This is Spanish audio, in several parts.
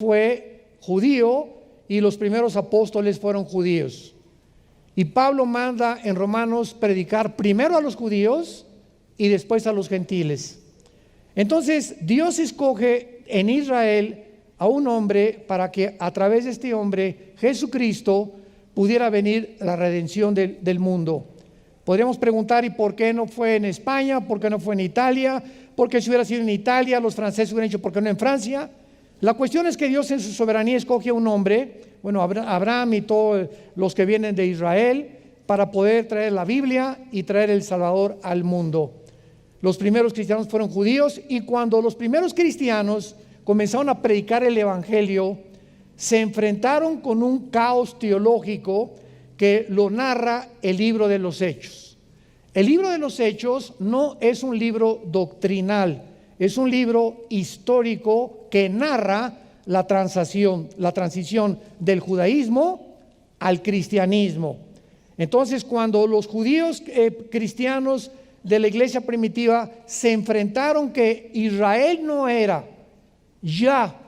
fue judío y los primeros apóstoles fueron judíos. Y Pablo manda en Romanos predicar primero a los judíos y después a los gentiles. Entonces Dios escoge en Israel a un hombre para que a través de este hombre, Jesucristo, pudiera venir la redención del mundo. Podríamos preguntar, ¿y por qué no fue en España? ¿Por qué no fue en Italia? ¿Por qué si hubiera sido en Italia, los franceses hubieran dicho, ¿por qué no en Francia? La cuestión es que Dios en su soberanía escoge a un hombre, bueno, Abraham y todos los que vienen de Israel, para poder traer la Biblia y traer el Salvador al mundo. Los primeros cristianos fueron judíos, y cuando los primeros cristianos comenzaron a predicar el Evangelio, se enfrentaron con un caos teológico que lo narra el libro de los Hechos. El libro de los Hechos no es un libro doctrinal, es un libro histórico que narra la transición del judaísmo al cristianismo. Entonces, cuando los judíos cristianos de la iglesia primitiva se enfrentaron que Israel no era ya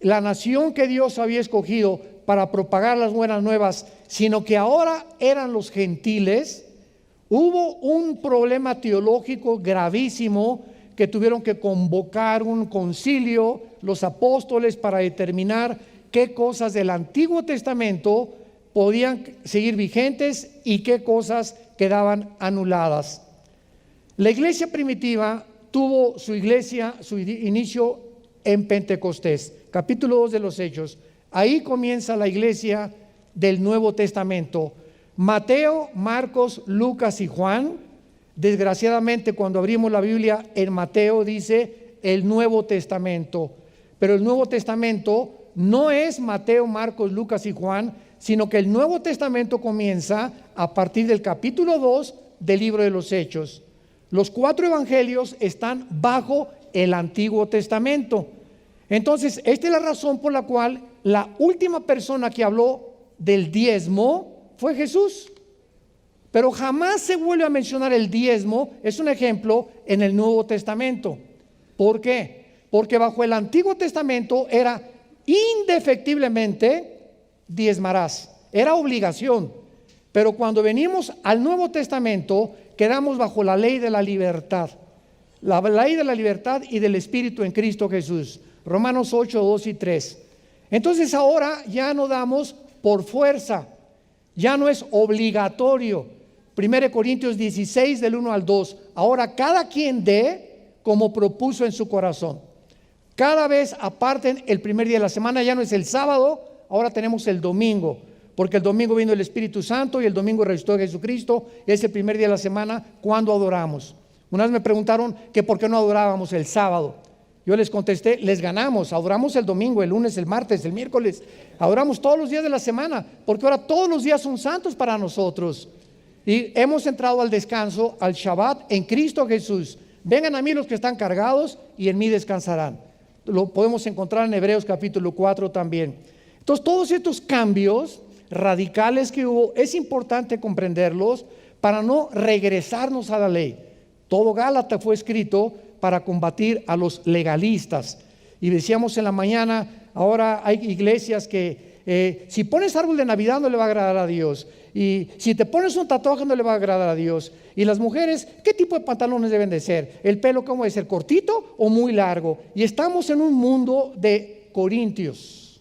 la nación que Dios había escogido para propagar las buenas nuevas, sino que ahora eran los gentiles, hubo un problema teológico gravísimo que tuvieron que convocar un concilio, los apóstoles, para determinar qué cosas del Antiguo Testamento podían seguir vigentes y qué cosas quedaban anuladas. La iglesia primitiva tuvo su inicio en Pentecostés, capítulo 2 de los Hechos. Ahí comienza la iglesia del Nuevo Testamento. Mateo, Marcos, Lucas y Juan. Desgraciadamente, cuando abrimos la Biblia en Mateo dice el Nuevo Testamento, pero el Nuevo Testamento no es Mateo, Marcos, Lucas y Juan, sino que el Nuevo Testamento comienza a partir del capítulo 2 del libro de los Hechos. Los 4 evangelios están bajo el Antiguo Testamento. Entonces, esta es la razón por la cual la última persona que habló del diezmo fue Jesús. Pero jamás se vuelve a mencionar el diezmo, es un ejemplo, en el Nuevo Testamento. ¿Por qué? Porque bajo el Antiguo Testamento era indefectiblemente diezmarás, era obligación. Pero cuando venimos al Nuevo Testamento, quedamos bajo la ley de la libertad. La ley de la libertad y del Espíritu en Cristo Jesús. Romanos 8, 2 y 3. Entonces ahora ya no damos por fuerza, ya no es obligatorio. 1 Corintios 16 del 1 al 2. Ahora cada quien dé como propuso en su corazón. Cada vez aparten el primer día de la semana, ya no es el sábado, ahora tenemos el domingo, porque el domingo vino el Espíritu Santo y el domingo resucitó Jesucristo. Es el primer día de la semana cuando adoramos. Una vez me preguntaron que por qué no adorábamos el sábado. Yo les contesté, les ganamos, adoramos el domingo, el lunes, el martes, el miércoles, adoramos todos los días de la semana, porque ahora todos los días son santos para nosotros. Y hemos entrado al descanso, al Shabbat en Cristo Jesús. Vengan a mí los que están cargados y en mí descansarán. Lo podemos encontrar en Hebreos capítulo 4 también. Entonces, todos estos cambios radicales que hubo, es importante comprenderlos para no regresarnos a la ley. Todo Gálatas fue escrito para combatir a los legalistas. Y decíamos en la mañana, ahora hay iglesias que si pones árbol de Navidad no le va a agradar a Dios, y si te pones un tatuaje no le va a agradar a Dios. Y las mujeres, ¿qué tipo de pantalones deben de ser? ¿El pelo cómo debe ser, cortito o muy largo? Y estamos en un mundo de corintios,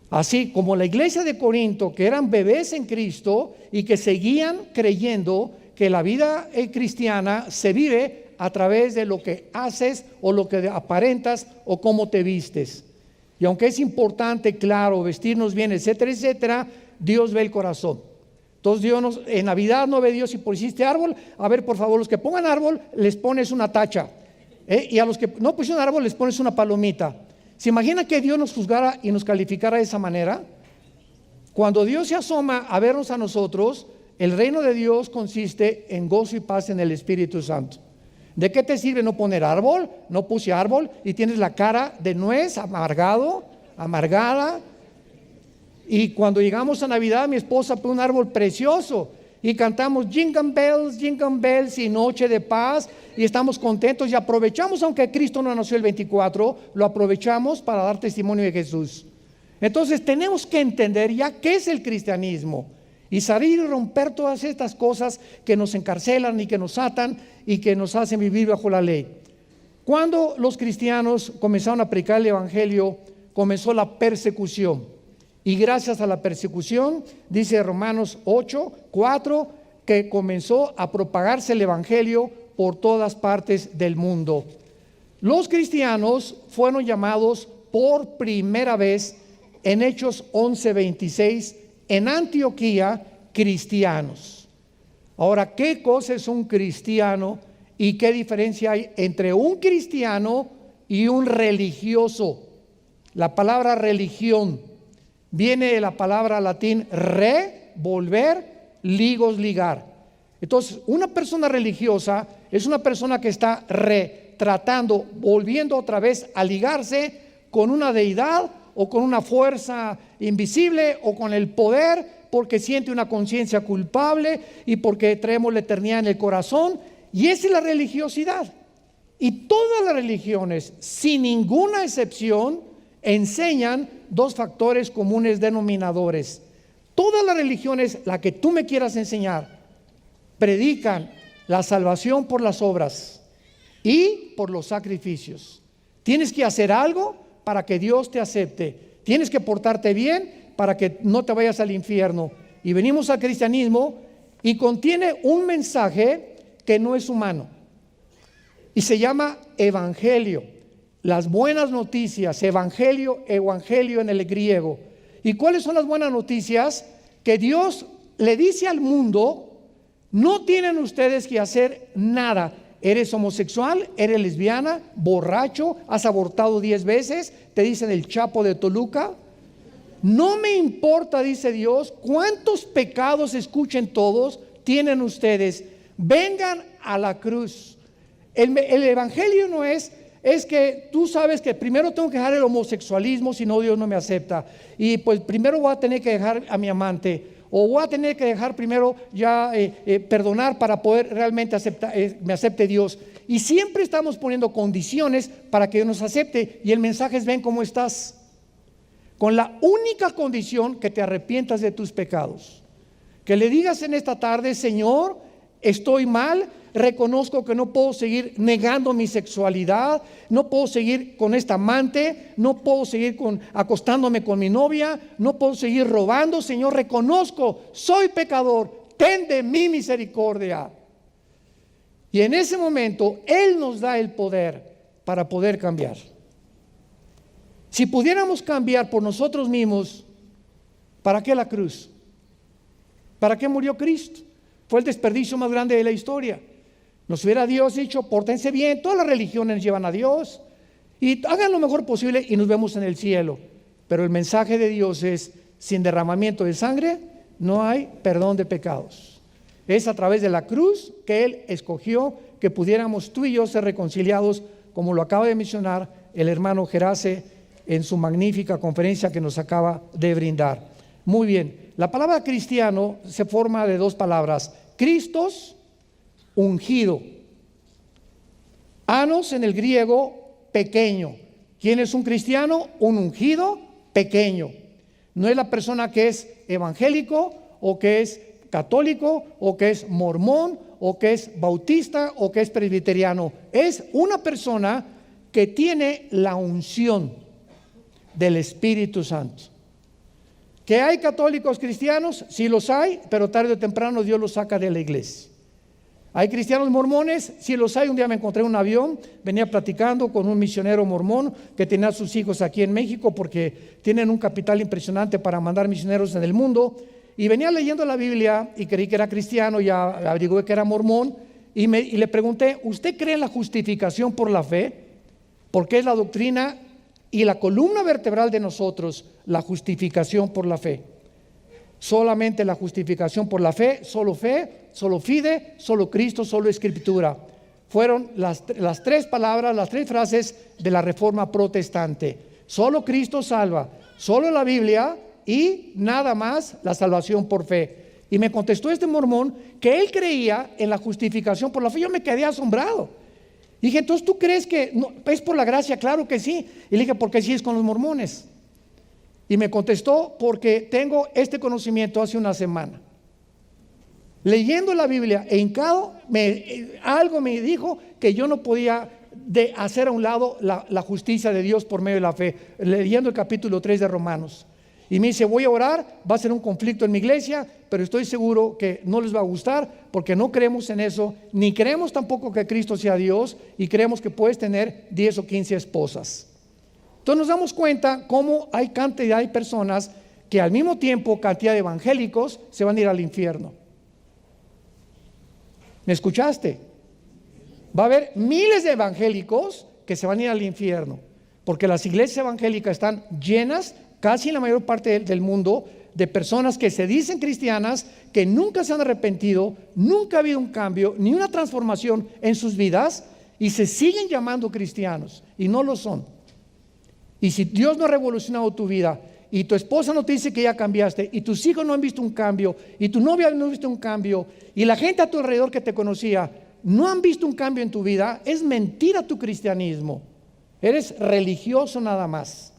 así como la iglesia de Corinto, que eran bebés en Cristo y que seguían creyendo que la vida cristiana se vive a través de lo que haces o lo que aparentas o cómo te vistes. Y aunque es importante, claro, vestirnos bien, etcétera, etcétera, Dios ve el corazón. Entonces Dios en Navidad no ve Dios si pusiste árbol. A ver, por favor, los que pongan árbol les pones una tacha, y a los que no pusieron árbol les pones una palomita. ¿Se imagina que Dios nos juzgara y nos calificara de esa manera? Cuando Dios se asoma a vernos a nosotros, el reino de Dios consiste en gozo y paz en el Espíritu Santo. ¿De qué te sirve no poner árbol? No puse árbol y tienes la cara de nuez, amargada. Y cuando llegamos a Navidad, mi esposa pone un árbol precioso y cantamos Jingle Bells y Noche de Paz y estamos contentos y aprovechamos, aunque Cristo no nació el 24, lo aprovechamos para dar testimonio de Jesús. Entonces tenemos que entender ya qué es el cristianismo y salir y romper todas estas cosas que nos encarcelan y que nos atan y que nos hacen vivir bajo la ley. Cuando los cristianos comenzaron a predicar el evangelio, comenzó la persecución. Y gracias a la persecución, dice Romanos 8:4, que comenzó a propagarse el evangelio por todas partes del mundo. Los cristianos fueron llamados por primera vez en Hechos 11:26 en Antioquía cristianos. Ahora, ¿qué cosa es un cristiano y qué diferencia hay entre un cristiano y un religioso? La palabra religión viene de la palabra latín re, volver, ligos, ligar. Entonces, una persona religiosa es una persona que está retratando, volviendo otra vez a ligarse con una deidad o con una fuerza invisible o con el poder, porque siente una conciencia culpable y porque traemos la eternidad en el corazón. Y esa es la religiosidad. Y todas las religiones, sin ninguna excepción, enseñan dos factores comunes denominadores. Todas las religiones, la que tú me quieras enseñar, predican la salvación por las obras y por los sacrificios. Tienes que hacer algo para que Dios te acepte. Tienes que portarte bien para que no te vayas al infierno. Y venimos al cristianismo y contiene un mensaje que no es humano y se llama evangelio. Las buenas noticias, evangelio en el griego. ¿Y cuáles son las buenas noticias? Que Dios le dice al mundo: no tienen ustedes que hacer nada. Eres homosexual, eres lesbiana, borracho, has abortado 10 veces, te dicen el Chapo de Toluca. No me importa, dice Dios, cuántos pecados, escuchen todos, tienen ustedes. Vengan a la cruz. El evangelio no es que tú sabes que primero tengo que dejar el homosexualismo, si no Dios no me acepta. Y pues primero voy a tener que dejar a mi amante. O voy a tener que dejar primero ya perdonar para poder realmente me acepte Dios. Y siempre estamos poniendo condiciones para que Dios nos acepte. Y el mensaje es: ven cómo estás. Con la única condición que te arrepientas de tus pecados. Que le digas en esta tarde: Señor, estoy mal, reconozco que no puedo seguir negando mi sexualidad, no puedo seguir con esta amante, no puedo seguir acostándome con mi novia, no puedo seguir robando. Señor, reconozco, soy pecador, ten de mí misericordia. Y en ese momento Él nos da el poder para poder cambiar. Si pudiéramos cambiar por nosotros mismos, ¿para qué la cruz? ¿Para qué murió Cristo? Fue el desperdicio más grande de la historia. Nos hubiera Dios dicho: pórtense bien, todas las religiones llevan a Dios y hagan lo mejor posible y nos vemos en el cielo. Pero el mensaje de Dios es: sin derramamiento de sangre no hay perdón de pecados. Es a través de la cruz que Él escogió que pudiéramos tú y yo ser reconciliados, como lo acaba de mencionar el hermano Gerace en su magnífica conferencia que nos acaba de brindar. Muy bien, la palabra cristiano se forma de dos palabras: Christos, ungido. Anos en el griego, pequeño. ¿Quién es un cristiano? Un ungido pequeño. No es la persona que es evangélico o que es católico o que es mormón o que es bautista o que es presbiteriano. Es una persona que tiene la unción del Espíritu Santo. ¿Que hay católicos cristianos? Sí los hay, pero tarde o temprano Dios los saca de la iglesia. ¿Hay cristianos mormones? Sí los hay. Un día me encontré en un avión, venía platicando con un misionero mormón que tenía a sus hijos aquí en México porque tienen un capital impresionante para mandar misioneros en el mundo, y venía leyendo la Biblia y creí que era cristiano, ya averigué que era mormón y le pregunté: ¿usted cree en la justificación por la fe? Porque es la doctrina y la columna vertebral de nosotros, la justificación por la fe. Solamente la justificación por la fe, solo fide, solo Cristo, solo Escritura. Fueron las tres palabras, las tres frases de la Reforma Protestante. Solo Cristo salva, solo la Biblia y nada más la salvación por fe. Y me contestó este mormón que él creía en la justificación por la fe. Yo me quedé asombrado. Dije, entonces, ¿tú crees que no, es por la gracia? Claro que sí. Y le dije, ¿por qué sí es con los mormones? Y me contestó, porque tengo este conocimiento hace una semana. Leyendo la Biblia e hincado, algo me dijo que yo no podía hacer a un lado la justicia de Dios por medio de la fe. Leyendo el capítulo 3 de Romanos. Y me dice, voy a orar, va a ser un conflicto en mi iglesia, pero estoy seguro que no les va a gustar porque no creemos en eso, ni creemos tampoco que Cristo sea Dios, y creemos que puedes tener 10 o 15 esposas. Entonces nos damos cuenta cómo hay cantidad de personas que al mismo tiempo, cantidad de evangélicos, se van a ir al infierno. ¿Me escuchaste? Va a haber miles de evangélicos que se van a ir al infierno, porque las iglesias evangélicas están llenas, casi en la mayor parte del mundo, de personas que se dicen cristianas, que nunca se han arrepentido, nunca ha habido un cambio, ni una transformación en sus vidas, y se siguen llamando cristianos, y no lo son. Y si Dios no ha revolucionado tu vida, y tu esposa no te dice que ya cambiaste, y tus hijos no han visto un cambio, y tu novia no ha visto un cambio, y la gente a tu alrededor que te conocía no han visto un cambio en tu vida, es mentira tu cristianismo. Eres religioso nada más.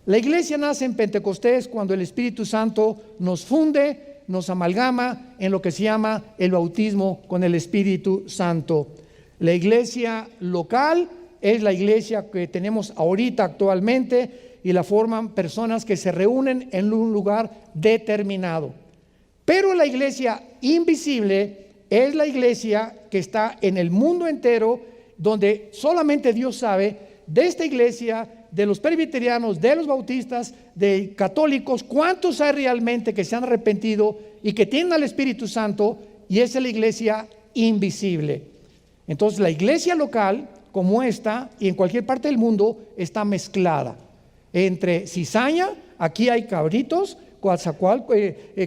La iglesia nace en Pentecostés cuando el Espíritu Santo nos funde, nos amalgama en lo que se llama el bautismo con el Espíritu Santo. La iglesia local es la iglesia que tenemos ahorita actualmente, y la forman personas que se reúnen en un lugar determinado. Pero la iglesia invisible es la iglesia que está en el mundo entero, donde solamente Dios sabe de esta iglesia, de los presbiterianos, de los bautistas, de católicos, cuántos hay realmente que se han arrepentido y que tienen al Espíritu Santo, y esa es la iglesia invisible. Entonces la iglesia local, como esta, y en cualquier parte del mundo, está mezclada entre cizaña, aquí hay cabritos,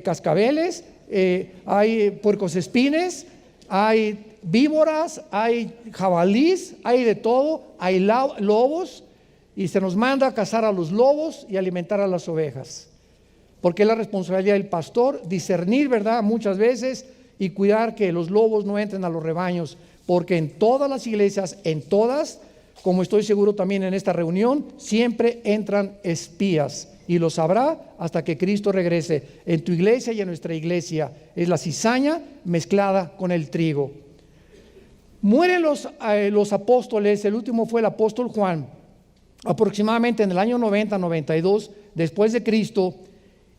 cascabeles, hay puercoespines, hay víboras, hay jabalís, hay de todo, hay lobos, y se nos manda a cazar a los lobos y alimentar a las ovejas, porque es la responsabilidad del pastor discernir, ¿verdad?, muchas veces, y cuidar que los lobos no entren a los rebaños, porque en todas las iglesias, en todas, como estoy seguro también en esta reunión, siempre entran espías, y lo sabrá hasta que Cristo regrese. En tu iglesia y en nuestra iglesia es la cizaña mezclada con el trigo. Mueren los apóstoles. El último fue el apóstol Juan, aproximadamente en el año 90-92 después de Cristo,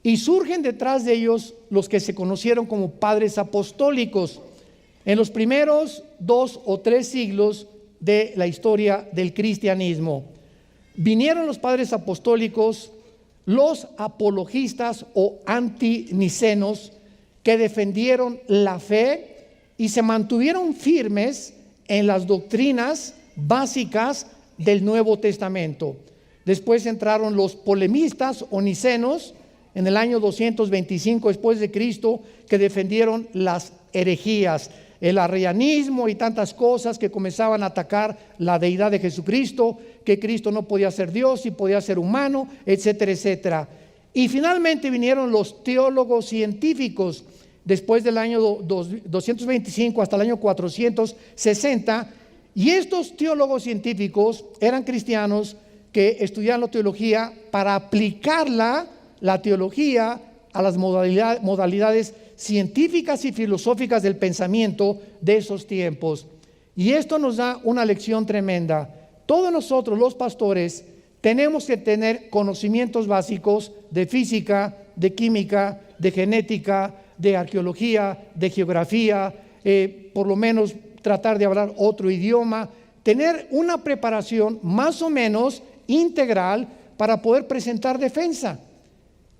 y surgen detrás de ellos los que se conocieron como padres apostólicos en los primeros 2 o 3 siglos de la historia del cristianismo. Vinieron los padres apostólicos, los apologistas o antinicenos, que defendieron la fe y se mantuvieron firmes en las doctrinas básicas del Nuevo Testamento. Después entraron los polemistas o nicenos en el año 225 después de Cristo, que defendieron las herejías, el arrianismo y tantas cosas que comenzaban a atacar la deidad de Jesucristo, que Cristo no podía ser Dios y podía ser humano, etcétera, etcétera. Y finalmente vinieron los teólogos científicos después del año 225 hasta el año 460, y estos teólogos científicos eran cristianos que estudiaban la teología para aplicarla, la teología, a las modalidades científicas y filosóficas del pensamiento de esos tiempos. Y esto nos da una lección tremenda. Todos nosotros, los pastores, tenemos que tener conocimientos básicos de física, de química, de genética, de arqueología, de geografía, por lo menos tratar de hablar otro idioma, tener una preparación más o menos integral para poder presentar defensa.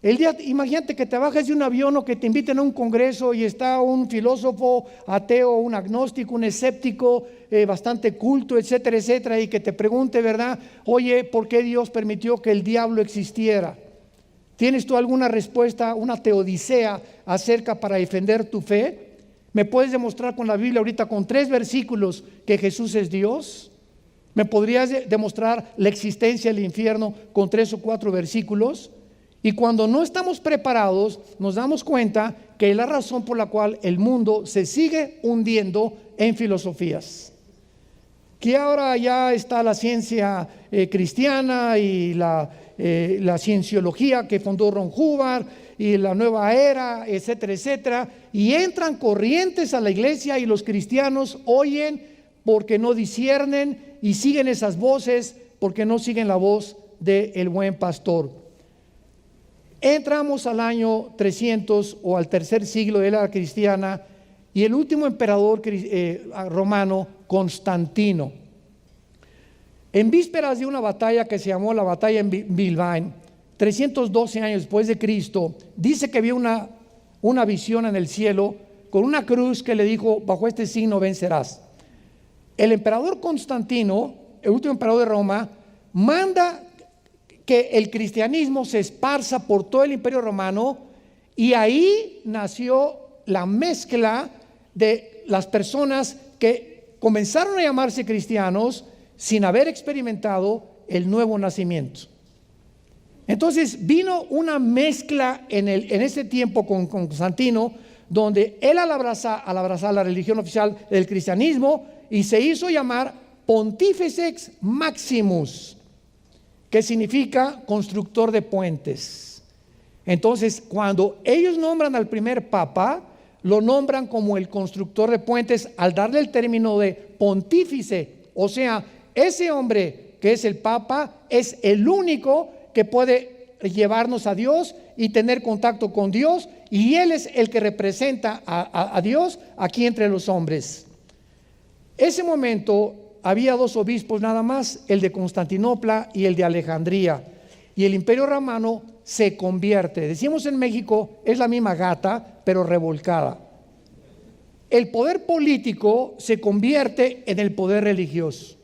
Imagínate que te bajes de un avión o que te inviten a un congreso y está un filósofo ateo, un agnóstico, un escéptico, bastante culto, etcétera, etcétera, y que te pregunte, ¿verdad? Oye, ¿por qué Dios permitió que el diablo existiera? ¿Tienes tú alguna respuesta, una teodicea acerca para defender tu fe? ¿Me puedes demostrar con la Biblia ahorita con 3 versículos que Jesús es Dios? ¿Me podrías demostrar la existencia del infierno con 3 o 4 versículos? Y cuando no estamos preparados, nos damos cuenta que es la razón por la cual el mundo se sigue hundiendo en filosofías. Que ahora ya está la ciencia cristiana y la cienciología que fundó Ron Hubbard y la nueva era, etcétera, etcétera, y entran corrientes a la iglesia y los cristianos oyen porque no disciernen y siguen esas voces porque no siguen la voz del buen pastor. Entramos al año 300 o al tercer siglo de la era cristiana y el último emperador romano, Constantino, en vísperas de una batalla que se llamó la batalla en Bilbaín, 312 años después de Cristo, dice que vio una visión en el cielo con una cruz que le dijo: bajo este signo vencerás. El emperador Constantino, el último emperador de Roma, manda que el cristianismo se esparza por todo el imperio romano, y ahí nació la mezcla de las personas que comenzaron a llamarse cristianos sin haber experimentado el nuevo nacimiento. Entonces vino una mezcla en ese tiempo con Constantino, donde él al abrazar la religión oficial del cristianismo, y se hizo llamar Pontifex Maximus, que significa constructor de puentes. Entonces, cuando ellos nombran al primer papa, lo nombran como el constructor de puentes al darle el término de pontífice. O sea, ese hombre que es el papa es el único que puede llevarnos a Dios y tener contacto con Dios, y él es el que representa a Dios aquí entre los hombres. Ese momento había dos obispos nada más, el de Constantinopla y el de Alejandría, y el imperio romano se convierte, decimos en México, es la misma gata pero revolcada. El poder político se convierte en el poder religioso.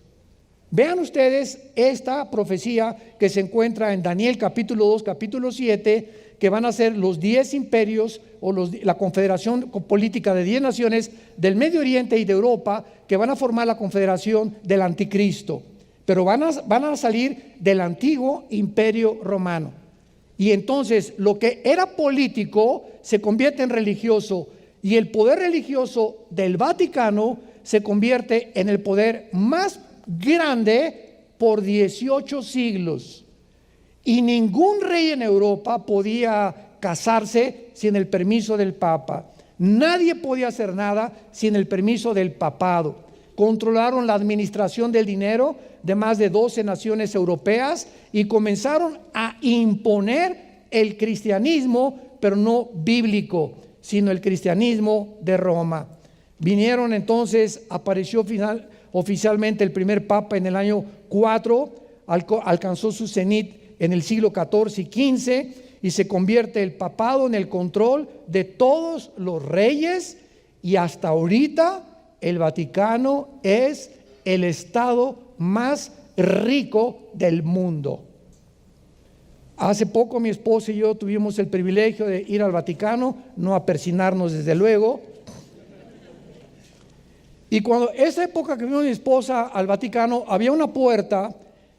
Vean ustedes esta profecía que se encuentra en Daniel capítulo 2, capítulo 7, que van a ser los 10 imperios o la confederación política de 10 naciones del Medio Oriente y de Europa, que van a formar la confederación del anticristo, pero van a salir del antiguo imperio romano. Y entonces lo que era político se convierte en religioso, y el poder religioso del Vaticano se convierte en el poder más grande por 18 siglos. Y ningún rey en Europa podía casarse sin el permiso del Papa. Nadie podía hacer nada sin el permiso del papado. Controlaron la administración del dinero de más de 12 naciones europeas y comenzaron a imponer el cristianismo, pero no bíblico, sino el cristianismo de Roma. Vinieron entonces, apareció oficialmente el primer papa en el año 4, alcanzó su cenit en el siglo XIV y XV, y se convierte el papado en el control de todos los reyes, y hasta ahorita el Vaticano es el estado más rico del mundo. Hace poco mi esposa y yo tuvimos el privilegio de ir al Vaticano, no a persinarnos desde luego. Y cuando esa época que vino mi esposa al Vaticano, había una puerta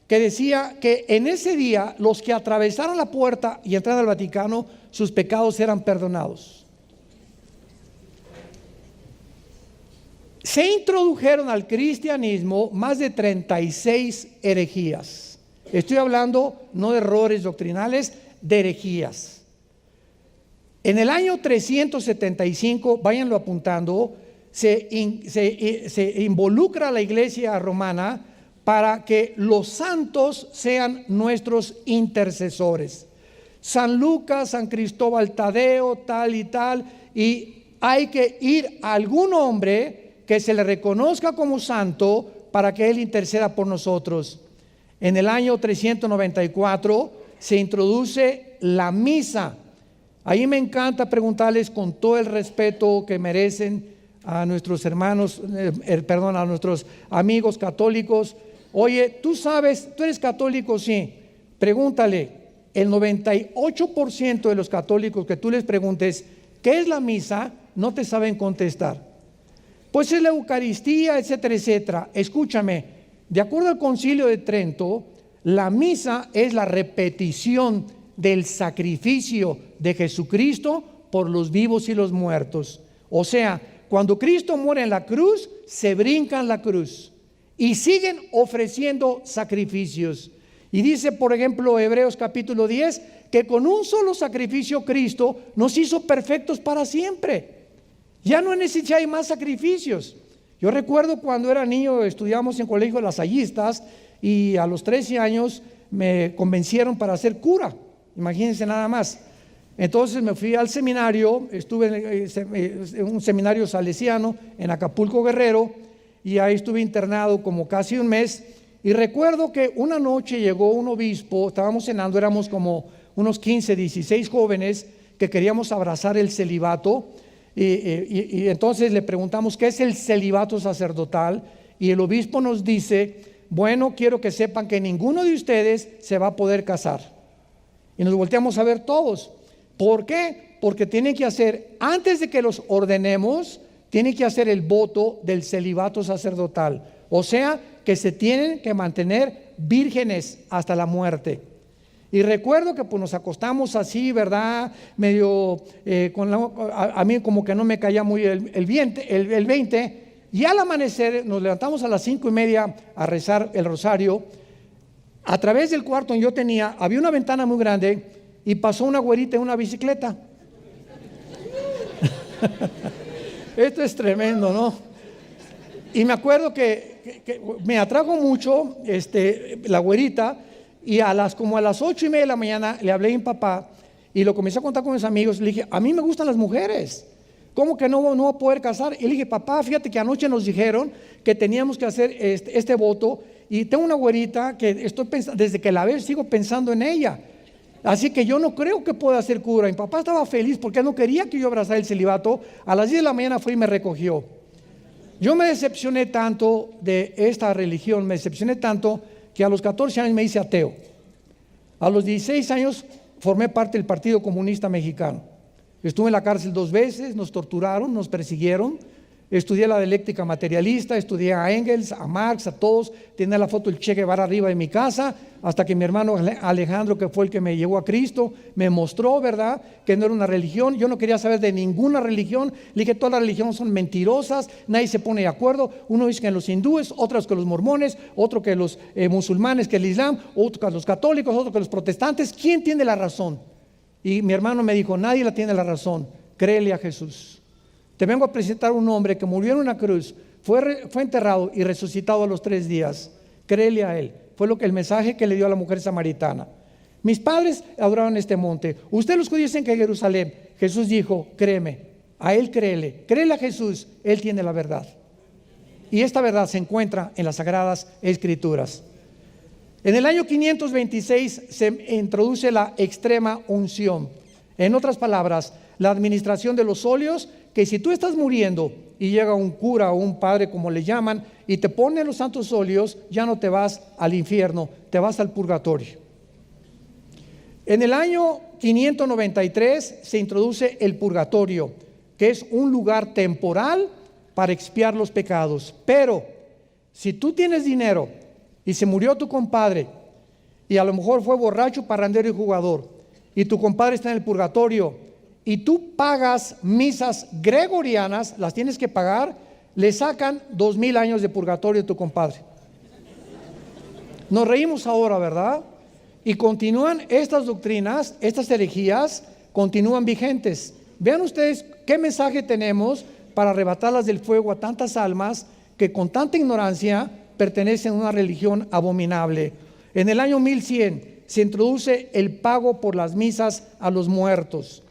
que decía que en ese día los que atravesaron la puerta y entraron al Vaticano, sus pecados eran perdonados. Se introdujeron al cristianismo más de 36 herejías. Estoy hablando no de errores doctrinales, de herejías. En el año 375, váyanlo apuntando, se involucra a la iglesia romana para que los santos sean nuestros intercesores. San Lucas, San Cristóbal Tadeo, tal y tal, y hay que ir a algún hombre que se le reconozca como santo para que él interceda por nosotros. En el año 394 se introduce la misa. Ahí me encanta preguntarles con todo el respeto que merecen a nuestros hermanos, a nuestros amigos católicos. Oye, tú sabes, tú eres católico, sí. Pregúntale, el 98% de los católicos que tú les preguntes, ¿qué es la misa? No te saben contestar. Pues es la Eucaristía, etcétera, etcétera. Escúchame, de acuerdo al Concilio de Trento, la misa es la repetición del sacrificio de Jesucristo por los vivos y los muertos. O sea, cuando Cristo muere en la cruz, se brincan la cruz y siguen ofreciendo sacrificios. Y dice, por ejemplo, Hebreos capítulo 10, que con un solo sacrificio Cristo nos hizo perfectos para siempre. Ya no hay más sacrificios. Yo recuerdo cuando era niño, estudiamos en colegio de lasallistas y a los 13 años me convencieron para ser cura. Imagínense nada más. Entonces me fui al seminario, estuve en un seminario salesiano en Acapulco, Guerrero, y ahí estuve internado como casi un mes. Y recuerdo que una noche llegó un obispo, estábamos cenando, éramos como unos 15, 16 jóvenes que queríamos abrazar el celibato. Y entonces le preguntamos qué es el celibato sacerdotal, y el obispo nos dice: bueno, quiero que sepan que ninguno de ustedes se va a poder casar. Y nos volteamos a ver todos. ¿Por qué? Porque tienen que hacer, antes de que los ordenemos, tienen que hacer el voto del celibato sacerdotal. O sea, que se tienen que mantener vírgenes hasta la muerte. Y recuerdo que pues nos acostamos así, ¿verdad? Medio, a mí como que no me caía muy el 20, y al amanecer nos levantamos a las 5:30 a rezar el rosario. A través del cuarto donde yo tenía, había una ventana muy grande y pasó una güerita en una bicicleta. Esto es tremendo, ¿no? Y me acuerdo que me atrajo mucho la güerita. Y como a las 8:30 de la mañana le hablé a mi papá y lo comencé a contar con mis amigos. Le dije: a mí me gustan las mujeres, ¿cómo que no voy a poder casar? Y le dije: papá, fíjate que anoche nos dijeron que teníamos que hacer este voto, y tengo una güerita que estoy pensando, desde que la veo sigo pensando en ella, así que yo no creo que pueda ser cura. Mi papá estaba feliz porque no quería que yo abrazara el celibato. A las 10 de la mañana fue y me recogió. Yo me decepcioné tanto de esta religión, me decepcioné tanto que a los 14 años me hice ateo. A los 16 años formé parte del Partido Comunista Mexicano. Estuve en la cárcel 2 veces, nos torturaron, nos persiguieron. Estudié la dialéctica materialista, estudié a Engels, a Marx, a todos. Tenía la foto del Che Guevara arriba de mi casa, hasta que mi hermano Alejandro, que fue el que me llevó a Cristo, me mostró, ¿verdad?, que no era una religión. Yo no quería saber de ninguna religión. Le dije: todas las religiones son mentirosas, nadie se pone de acuerdo. Uno dice que los hindúes, otros que los mormones, otro que los musulmanes, que el Islam, otro que los católicos, otro que los protestantes. ¿Quién tiene la razón? Y mi hermano me dijo: nadie la tiene la razón, créele a Jesús. Te vengo a presentar un hombre que murió en una cruz, fue enterrado y resucitado a los 3 días. Créele a él. Fue el mensaje que le dio a la mujer samaritana. Mis padres adoraron este monte. Ustedes los judíos dicen que Jerusalén. Jesús dijo: créeme, a él créele. Créele a Jesús, él tiene la verdad. Y esta verdad se encuentra en las Sagradas Escrituras. En el año 526 se introduce la extrema unción. En otras palabras, la administración de los óleos, que si tú estás muriendo y llega un cura o un padre, como le llaman, y te pone los santos óleos, ya no te vas al infierno, te vas al purgatorio. En el año 593 se introduce el purgatorio, que es un lugar temporal para expiar los pecados. Pero si tú tienes dinero y se murió tu compadre, y a lo mejor fue borracho, parrandero y jugador, y tu compadre está en el purgatorio, y tú pagas misas gregorianas, las tienes que pagar, le sacan 2000 años de purgatorio a tu compadre. Nos reímos ahora, ¿verdad? Y continúan estas doctrinas, estas herejías, continúan vigentes. Vean ustedes qué mensaje tenemos para arrebatarlas del fuego a tantas almas que con tanta ignorancia pertenecen a una religión abominable. En el año 1100 se introduce el pago por las misas a los muertos.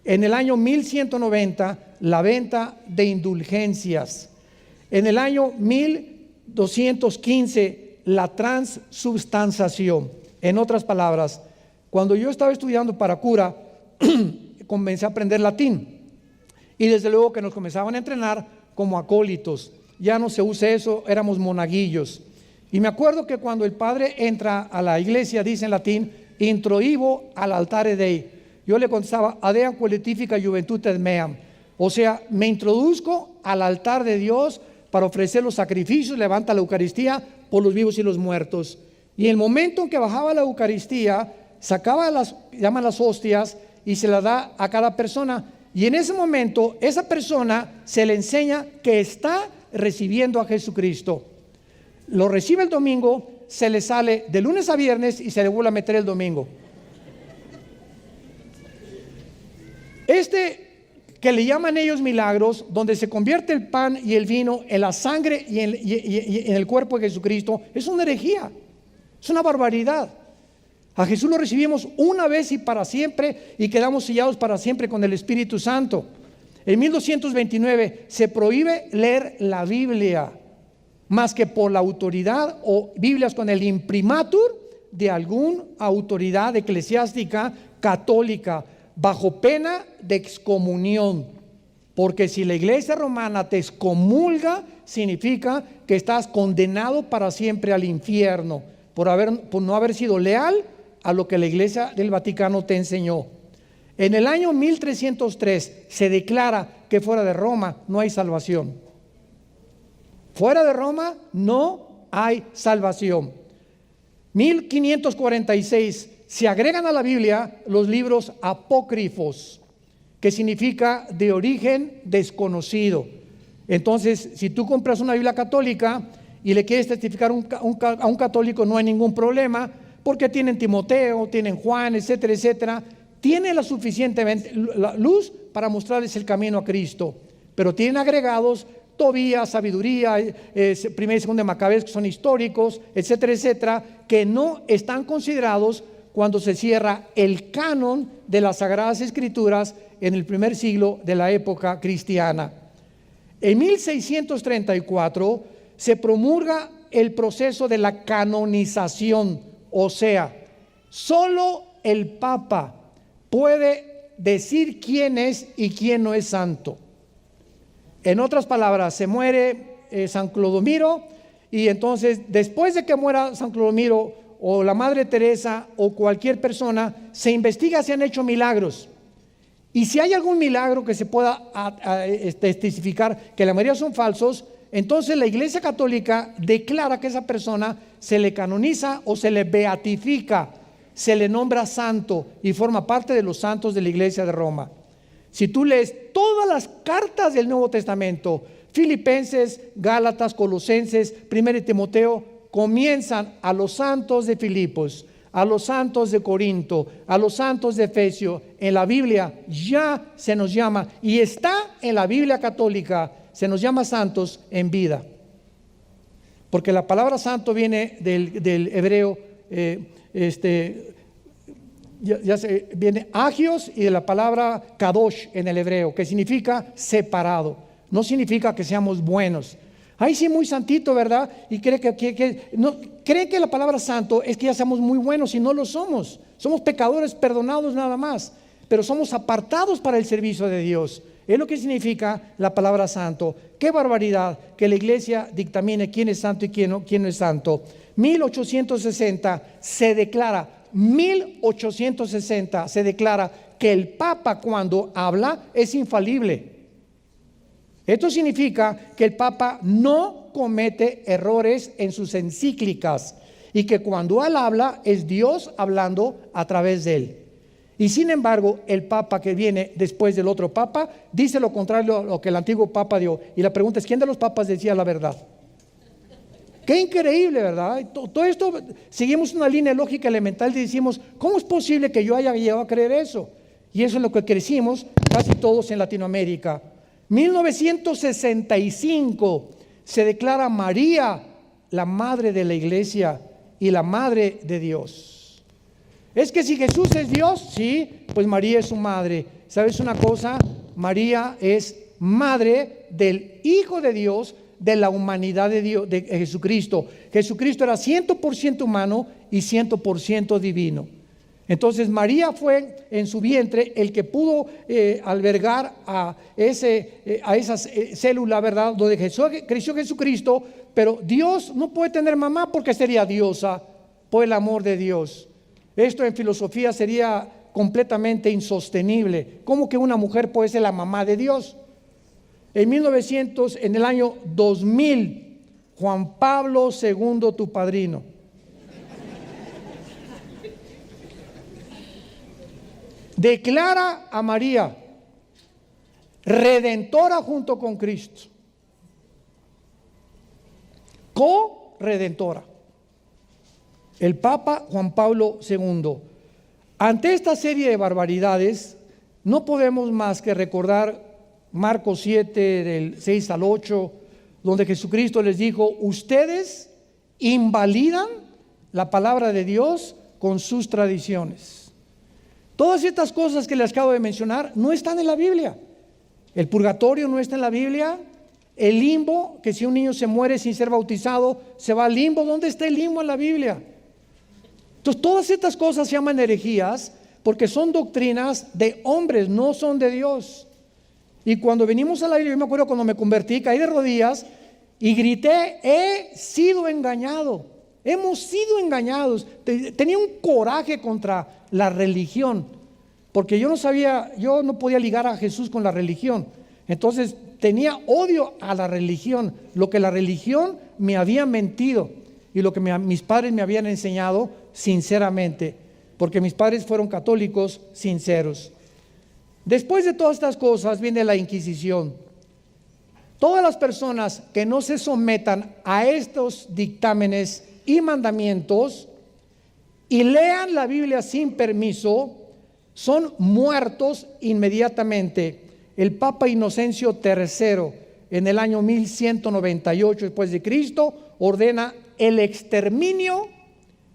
En el año 1190, la venta de indulgencias. En el año 1215, la transubstanciación. En otras palabras, cuando yo estaba estudiando para cura, comencé a aprender latín. Y desde luego que nos comenzaban a entrenar como acólitos. Ya no se usa eso, éramos monaguillos. Y me acuerdo que cuando el padre entra a la iglesia, dice en latín: introibo al altare Dei. Yo le contestaba: Adea qualifica juventudes meam. O sea, me introduzco al altar de Dios para ofrecer los sacrificios, levanta la Eucaristía por los vivos y los muertos. Y en el momento en que bajaba la Eucaristía, sacaba llaman las hostias y se la da a cada persona. Y en ese momento, esa persona se le enseña que está recibiendo a Jesucristo. Lo recibe el domingo, se le sale de lunes a viernes y se le vuelve a meter el domingo. Que le llaman ellos milagros, donde se convierte el pan y el vino en la sangre y en el cuerpo de Jesucristo, es una herejía, es una barbaridad. A Jesús lo recibimos una vez y para siempre, y quedamos sellados para siempre con el Espíritu Santo. En 1229 se prohíbe leer la Biblia más que por la autoridad o Biblias con el imprimatur de alguna autoridad eclesiástica católica, bajo pena de excomunión. Porque si la iglesia romana te excomulga, significa que estás condenado para siempre al infierno por no haber sido leal a lo que la iglesia del Vaticano te enseñó. En el año 1303 se declara que fuera de Roma no hay salvación. Fuera de Roma no hay salvación. 1546 se agregan a la Biblia los libros apócrifos, que significa de origen desconocido. Entonces, si tú compras una Biblia católica y le quieres testificar a un católico, no hay ningún problema, porque tienen Timoteo, tienen Juan, etcétera, etcétera. Tienen la suficiente luz para mostrarles el camino a Cristo, pero tienen agregados Tobías, Sabiduría, Primera y Segunda de Macabeos, que son históricos, etcétera, etcétera, que no están considerados cuando se cierra el canon de las Sagradas Escrituras en el primer siglo de la época cristiana. En 1634 se promulga el proceso de la canonización, o sea, solo el Papa puede decir quién es y quién no es santo. En otras palabras, se muere San Clodomiro, y entonces después de que muera San Clodomiro o la Madre Teresa o cualquier persona, se investiga si han hecho milagros. Y si hay algún milagro que se pueda testificar que la mayoría son falsos, entonces la Iglesia Católica declara que esa persona se le canoniza o se le beatifica, se le nombra santo y forma parte de los santos de la Iglesia de Roma. Si tú lees todas las cartas del Nuevo Testamento, Filipenses, Gálatas, Colosenses, 1 Timoteo, comienzan a los santos de Filipos, a los santos de Corinto, a los santos de Efesio. En la Biblia ya se nos llama, y está en la Biblia católica, se nos llama santos en vida. Porque la palabra santo viene del hebreo, viene agios, y de la palabra kadosh en el hebreo, que significa separado. No significa que seamos buenos. Ay, sí, muy santito, ¿verdad? Y cree que la palabra santo es que ya somos muy buenos, y no lo somos. Somos pecadores perdonados nada más, pero somos apartados para el servicio de Dios. Es lo que significa la palabra santo. Qué barbaridad que la iglesia dictamine quién es santo y quién no es santo. 1860 se declara que el Papa, cuando habla, es infalible. Esto significa que el Papa no comete errores en sus encíclicas, y que cuando él habla es Dios hablando a través de él. Y sin embargo, el Papa que viene después del otro Papa dice lo contrario a lo que el antiguo Papa dio. Y la pregunta es, ¿quién de los papas decía la verdad? Qué increíble, ¿verdad? Todo esto, seguimos una línea lógica elemental y decimos, ¿cómo es posible que yo haya llegado a creer eso? Y eso es lo que crecimos casi todos en Latinoamérica. 1965 se declara María la madre de la iglesia y la madre de Dios. Es que si Jesús es Dios, sí, pues María es su madre. ¿Sabes una cosa? María es madre del Hijo de Dios, de la humanidad de Dios, de Jesucristo. Jesucristo era 100% humano y 100% divino. Entonces María fue en su vientre el que pudo albergar a esa célula, ¿verdad?, donde creció Jesucristo. Pero Dios no puede tener mamá porque sería diosa por el amor de Dios. Esto en filosofía sería completamente insostenible. ¿Cómo que una mujer puede ser la mamá de Dios? En el año 2000, Juan Pablo II, tu padrino, declara a María redentora junto con Cristo. Co-redentora. El Papa Juan Pablo II. Ante esta serie de barbaridades, no podemos más que recordar Marcos 7, del 6 al 8, donde Jesucristo les dijo: ustedes invalidan la palabra de Dios con sus tradiciones. Todas estas cosas que les acabo de mencionar no están en la Biblia. El purgatorio no está en la Biblia. El limbo, que si un niño se muere sin ser bautizado, se va al limbo. ¿Dónde está el limbo en la Biblia? Entonces, todas estas cosas se llaman herejías porque son doctrinas de hombres, no son de Dios. Y cuando venimos a la Biblia, yo me acuerdo cuando me convertí, caí de rodillas y grité: he sido engañado, hemos sido engañados. Tenía un coraje contra la religión, porque yo no podía ligar a Jesús con la religión. Entonces tenía odio a la religión, lo que la religión me había mentido y lo que mis padres me habían enseñado sinceramente, porque mis padres fueron católicos sinceros. Después de todas estas cosas viene la Inquisición. Todas las personas que no se sometan a estos dictámenes y mandamientos y lean la Biblia sin permiso son muertos inmediatamente. El Papa Inocencio III, en el año 1198 después de Cristo, ordena el exterminio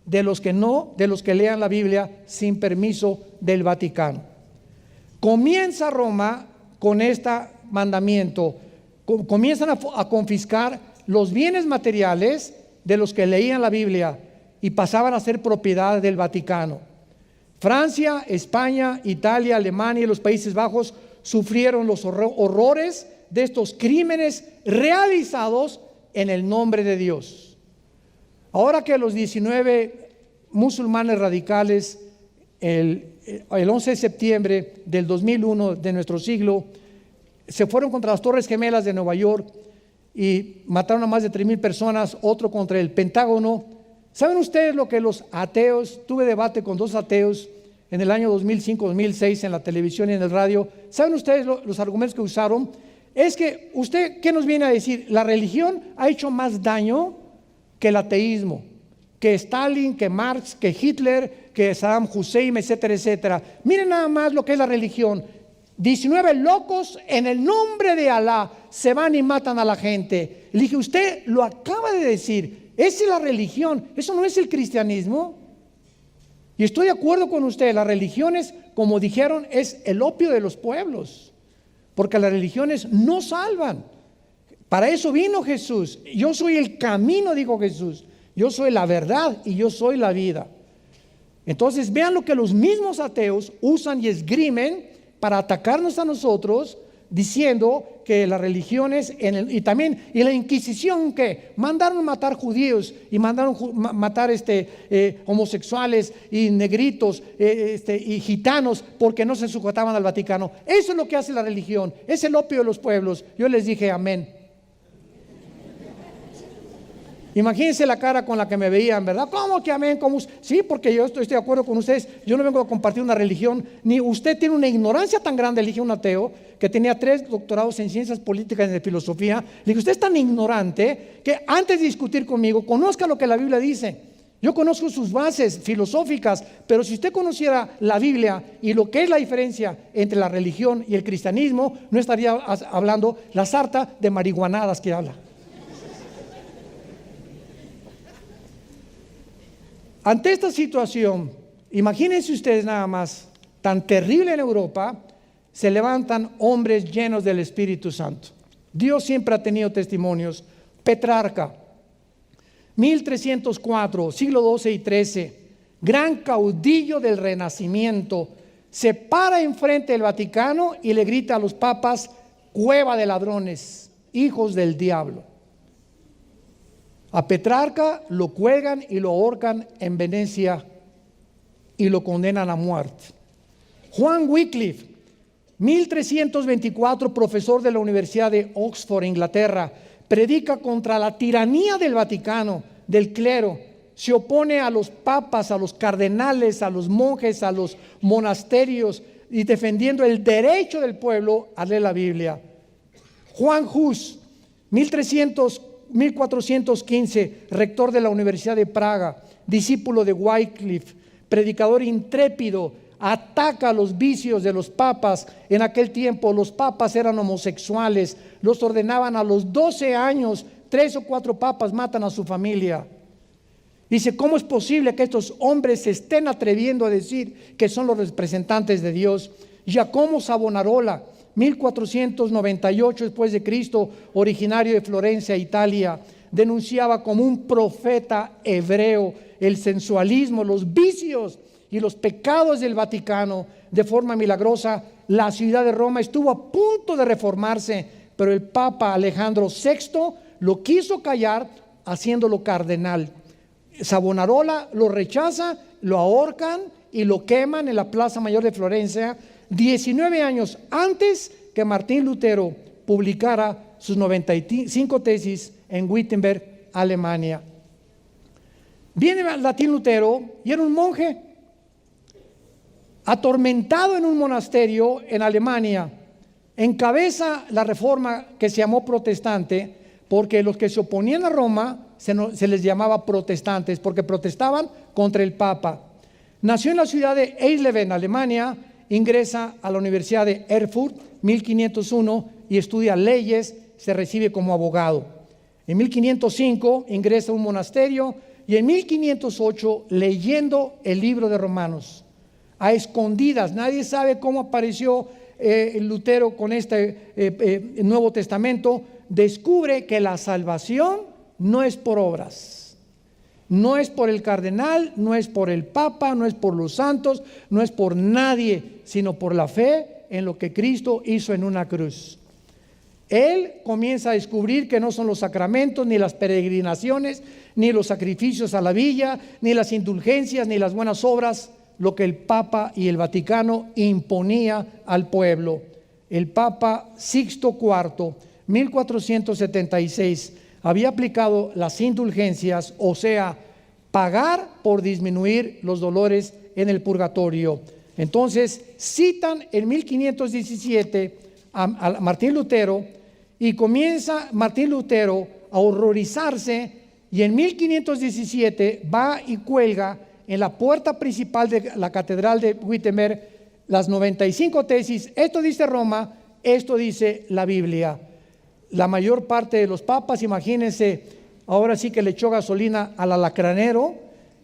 de los que lean la Biblia sin permiso del Vaticano. Comienza Roma con este mandamiento. Comienzan a confiscar los bienes materiales de los que leían la Biblia y pasaban a ser propiedad del Vaticano. Francia, España, Italia, Alemania y los Países Bajos sufrieron los horrores de estos crímenes realizados en el nombre de Dios. Ahora que los 19 musulmanes radicales, el 11 de septiembre del 2001 de nuestro siglo, se fueron contra las Torres Gemelas de Nueva York y mataron a más de 3,000 personas, otro contra el Pentágono. ¿Saben ustedes lo que los ateos? Tuve debate con 2 ateos en el año 2005-2006 en la televisión y en el radio. ¿Saben ustedes los argumentos que usaron? Es que usted, ¿qué nos viene a decir? La religión ha hecho más daño que el ateísmo, que Stalin, que Marx, que Hitler, que Saddam Hussein, etcétera, etcétera. Miren nada más lo que es la religión. 19 locos en el nombre de Alá se van y matan a la gente. Le dije: usted lo acaba de decir, esa es la religión, eso no es el cristianismo. Y estoy de acuerdo con usted, las religiones, como dijeron, es el opio de los pueblos, porque las religiones no salvan. Para eso vino Jesús. Yo soy el camino, dijo Jesús. Yo soy la verdad y yo soy la vida. Entonces vean lo que los mismos ateos usan y esgrimen para atacarnos a nosotros, diciendo que las religiones y la Inquisición, que mandaron matar judíos y mandaron matar homosexuales y negritos y gitanos porque no se sujetaban al Vaticano. Eso es lo que hace la religión, es el opio de los pueblos. Yo les dije amén. Imagínense la cara con la que me veían, ¿verdad? ¿Cómo que amén? ¿Cómo? Sí, porque yo estoy de acuerdo con ustedes. Yo no vengo a compartir una religión, ni usted tiene una ignorancia tan grande. Elige un ateo que tenía 3 doctorados en ciencias políticas y de filosofía. Le dije: usted es tan ignorante que antes de discutir conmigo, conozca lo que la Biblia dice. Yo conozco sus bases filosóficas, pero si usted conociera la Biblia y lo que es la diferencia entre la religión y el cristianismo, no estaría hablando la sarta de marihuanadas que habla. Ante esta situación, imagínense ustedes nada más, tan terrible en Europa, se levantan hombres llenos del Espíritu Santo. Dios siempre ha tenido testimonios. Petrarca, 1304, siglo XII y XIII, gran caudillo del Renacimiento, se para enfrente del Vaticano y le grita a los papas: cueva de ladrones, hijos del diablo. A Petrarca lo cuelgan y lo ahorcan en Venecia y lo condenan a muerte. Juan Wycliffe, 1324, profesor de la Universidad de Oxford, Inglaterra, predica contra la tiranía del Vaticano, del clero. Se opone a los papas, a los cardenales, a los monjes, a los monasterios. y defendiendo el derecho del pueblo a leer la Biblia. Juan Hus, 1415, rector de la Universidad de Praga, discípulo de Wycliffe, predicador intrépido, ataca los vicios de los papas. En aquel tiempo los papas eran homosexuales, los ordenaban a los 12 años, 3 o 4 papas matan a su familia. Dice, ¿cómo es posible que estos hombres se estén atreviendo a decir que son los representantes de Dios? Giacomo Savonarola, 1498 después de Cristo, originario de Florencia, Italia, denunciaba como un profeta hebreo el sensualismo, los vicios y los pecados del Vaticano. De forma milagrosa, la ciudad de Roma estuvo a punto de reformarse, pero el Papa Alejandro VI lo quiso callar haciéndolo cardenal. Savonarola lo rechaza, lo ahorcan y lo queman en la Plaza Mayor de Florencia, 19 años antes que Martín Lutero publicara sus 95 tesis en Wittenberg, Alemania. Viene Martín Lutero y era un monje atormentado en un monasterio en Alemania. Encabeza la reforma que se llamó protestante, porque los que se oponían a Roma se les llamaba protestantes, porque protestaban contra el Papa. Nació en la ciudad de Eisleben, Alemania, ingresa a la Universidad de Erfurt, 1501, y estudia leyes, se recibe como abogado. En 1505 ingresa a un monasterio y en 1508 leyendo el libro de Romanos, a escondidas. Nadie sabe cómo apareció Lutero con este Nuevo Testamento. Descubre que la salvación no es por obras, no es por el cardenal, no es por el Papa, no es por los santos, no es por nadie, sino por la fe en lo que Cristo hizo en una cruz. Él comienza a descubrir que no son los sacramentos, ni las peregrinaciones, ni los sacrificios a la villa, ni las indulgencias, ni las buenas obras, lo que el Papa y el Vaticano imponía al pueblo. El Papa Sixto IV, 1476, había aplicado las indulgencias, o sea, pagar por disminuir los dolores en el purgatorio. Entonces citan en 1517 a Martín Lutero y comienza Martín Lutero a horrorizarse, y en 1517 va y cuelga en la puerta principal de la catedral de Wittenberg las 95 tesis. Esto dice Roma, esto dice la Biblia. La mayor parte de los papas, imagínense, ahora sí que le echó gasolina al alacranero,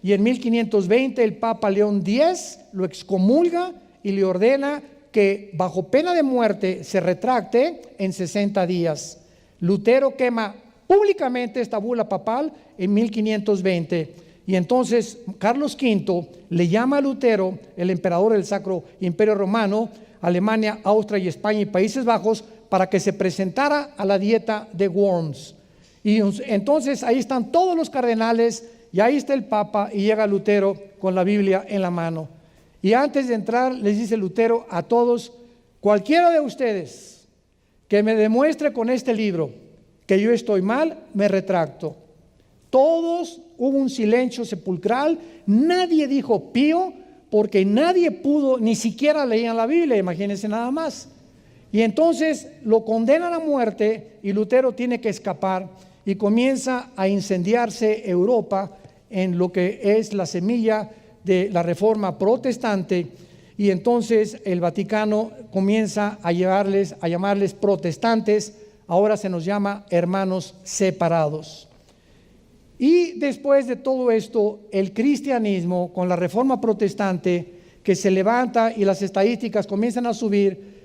y en 1520 el Papa León X lo excomulga y le ordena que bajo pena de muerte se retracte en 60 días. Lutero quema públicamente esta bula papal en 1520, y entonces Carlos V le llama a Lutero, el emperador del Sacro Imperio Romano, Alemania, Austria y España y Países Bajos, para que se presentara a la dieta de Worms. Y entonces ahí están todos los cardenales, y ahí está el Papa, y llega Lutero con la Biblia en la mano. Y antes de entrar les dice Lutero a todos: cualquiera de ustedes que me demuestre con este libro que yo estoy mal, me retracto. Todos, hubo un silencio sepulcral, nadie dijo pío, porque nadie pudo, ni siquiera leían la Biblia, imagínense nada más. Y entonces lo condenan a muerte y Lutero tiene que escapar, y comienza a incendiarse Europa en lo que es la semilla de la reforma protestante. Y entonces el Vaticano comienza a llamarles protestantes. Ahora se nos llama hermanos separados. Y después de todo esto, el cristianismo con la reforma protestante que se levanta, y las estadísticas comienzan a subir.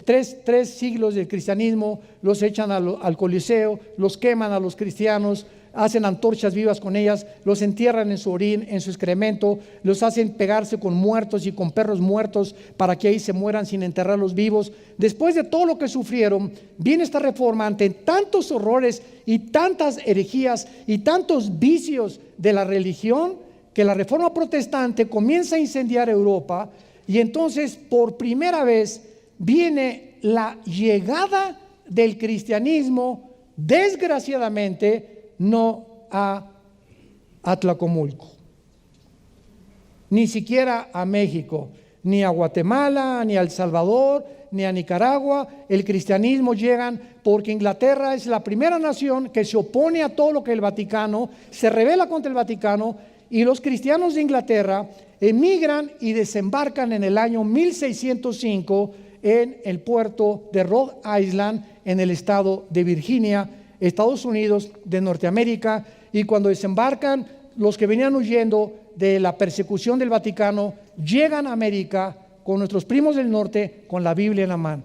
Tres siglos del cristianismo los echan al Coliseo, los queman a los cristianos, hacen antorchas vivas con ellas, los entierran en su orín, en su excremento, los hacen pegarse con muertos y con perros muertos para que ahí se mueran sin enterrarlos vivos. Después de todo lo que sufrieron, viene esta reforma ante tantos horrores y tantas herejías y tantos vicios de la religión, que la reforma protestante comienza a incendiar Europa. Y entonces por primera vez viene la llegada del cristianismo, desgraciadamente, no a Tlacomulco, ni siquiera a México, ni a Guatemala, ni a El Salvador, ni a Nicaragua. El cristianismo llegan porque Inglaterra es la primera nación que se opone a todo lo que el Vaticano, se rebela contra el Vaticano, y los cristianos de Inglaterra emigran y desembarcan en el año 1605 en el puerto de Rhode Island, en el estado de Virginia, Estados Unidos de Norteamérica. Y cuando desembarcan, los que venían huyendo de la persecución del Vaticano llegan a América con nuestros primos del norte con la Biblia en la mano.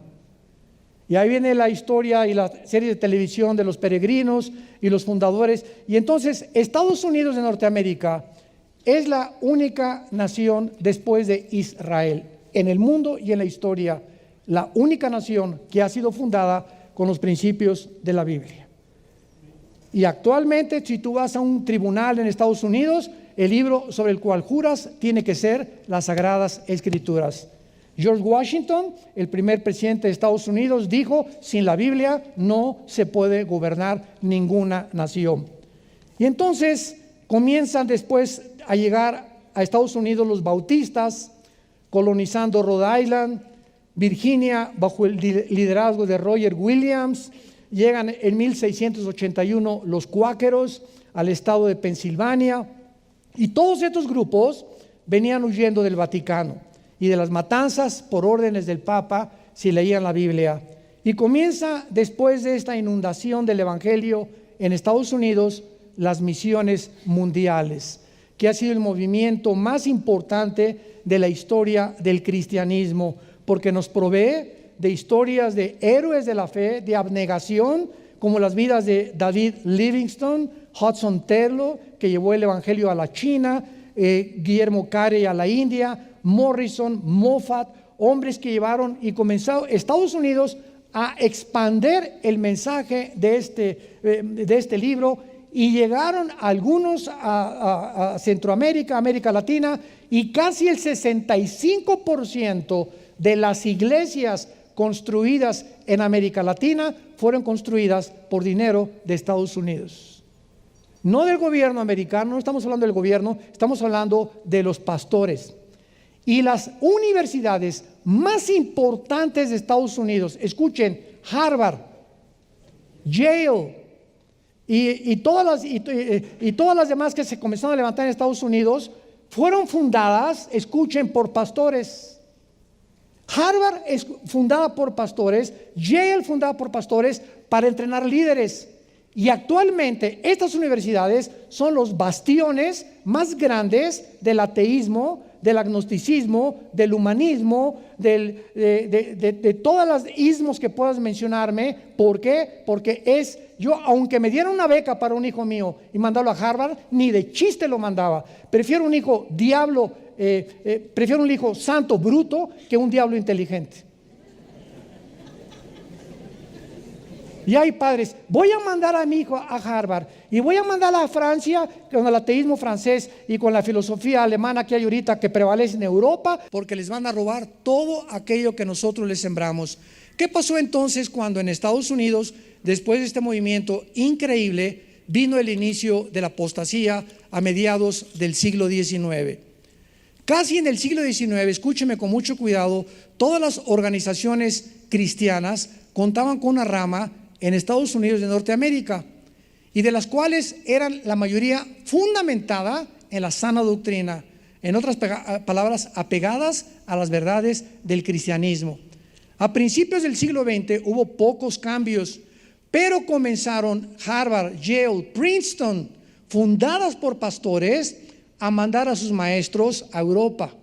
Y ahí viene la historia y la serie de televisión de los peregrinos y los fundadores. Y entonces Estados Unidos de Norteamérica es la única nación después de Israel en el mundo y en la historia, la única nación que ha sido fundada con los principios de la Biblia. Y actualmente, si tú vas a un tribunal en Estados Unidos, el libro sobre el cual juras tiene que ser las Sagradas Escrituras. George Washington, el primer presidente de Estados Unidos, dijo: sin la Biblia no se puede gobernar ninguna nación. Y entonces comienzan después a llegar a Estados Unidos los bautistas, colonizando Rhode Island, Virginia, bajo el liderazgo de Roger Williams. Llegan en 1681 los cuáqueros al estado de Pensilvania, y todos estos grupos venían huyendo del Vaticano y de las matanzas por órdenes del Papa si leían la Biblia. Y comienza, después de esta inundación del Evangelio en Estados Unidos, las misiones mundiales, que ha sido el movimiento más importante de la historia del cristianismo, porque nos provee de historias de héroes de la fe, de abnegación, como las vidas de David Livingstone, Hudson Taylor, que llevó el Evangelio a la China, Guillermo Carey a la India, Morrison, Moffat, hombres que llevaron y comenzaron Estados Unidos a expandir el mensaje de este libro, y llegaron algunos a Centroamérica, América Latina, y casi el 65% de las iglesias construidas en América Latina fueron construidas por dinero de Estados Unidos. No del gobierno americano, no estamos hablando del gobierno, estamos hablando de los pastores. Y las universidades más importantes de Estados Unidos, escuchen, Harvard, Yale y todas las demás que se comenzaron a levantar en Estados Unidos, fueron fundadas, escuchen, por pastores. Harvard es fundada por pastores, Yale fundada por pastores para entrenar líderes. Y actualmente estas universidades son los bastiones más grandes del ateísmo, del agnosticismo, del humanismo, de todas las ismos que puedas mencionarme. ¿Por qué? Porque yo, aunque me dieran una beca para un hijo mío y mandarlo a Harvard, ni de chiste lo mandaba. Prefiero un hijo prefiero un hijo santo, bruto, que un diablo inteligente. Y hay padres, voy a mandar a mi hijo a Harvard y voy a mandarla a Francia con el ateísmo francés y con la filosofía alemana que hay ahorita que prevalece en Europa, porque les van a robar todo aquello que nosotros les sembramos. ¿Qué pasó entonces cuando en Estados Unidos, después de este movimiento increíble, vino el inicio de la apostasía a mediados del siglo XIX? Casi en el siglo XIX, escúcheme con mucho cuidado, todas las organizaciones cristianas contaban con una rama en Estados Unidos de Norteamérica, y de las cuales eran la mayoría fundamentada en la sana doctrina, en otras palabras, apegadas a las verdades del cristianismo. A principios del siglo XX hubo pocos cambios, pero comenzaron Harvard, Yale, Princeton, fundadas por pastores, a mandar a sus maestros a Europa.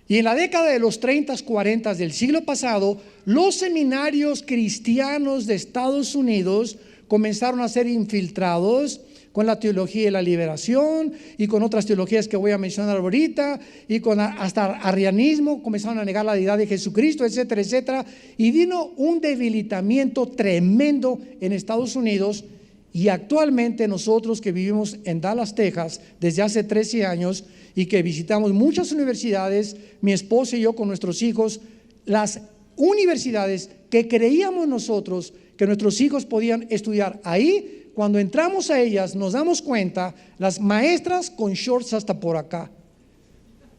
Y en la década de los 30, 40 del siglo pasado, los seminarios cristianos de Estados Unidos comenzaron a ser infiltrados con la teología de la liberación y con otras teologías que voy a mencionar ahorita, y con hasta arrianismo, comenzaron a negar la deidad de Jesucristo, etcétera, etcétera. Y vino un debilitamiento tremendo en Estados Unidos. Y actualmente nosotros que vivimos en Dallas, Texas, desde hace 13 años, y que visitamos muchas universidades, mi esposa y yo con nuestros hijos, las universidades que creíamos nosotros que nuestros hijos podían estudiar ahí, cuando entramos a ellas nos damos cuenta, las maestras con shorts hasta por acá,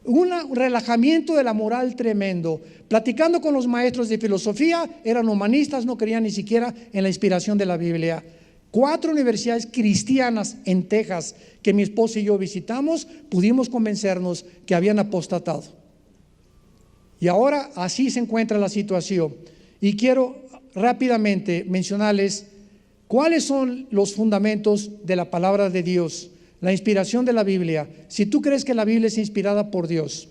Un relajamiento de la moral tremendo. Platicando con los maestros de filosofía, eran humanistas, no creían ni siquiera en la inspiración de la Biblia. 4 universidades cristianas en Texas que mi esposa y yo visitamos, pudimos convencernos que habían apostatado. Y ahora así se encuentra la situación. Y quiero rápidamente mencionarles cuáles son los fundamentos de la palabra de Dios. La inspiración de la Biblia. Si tú crees que la Biblia es inspirada por Dios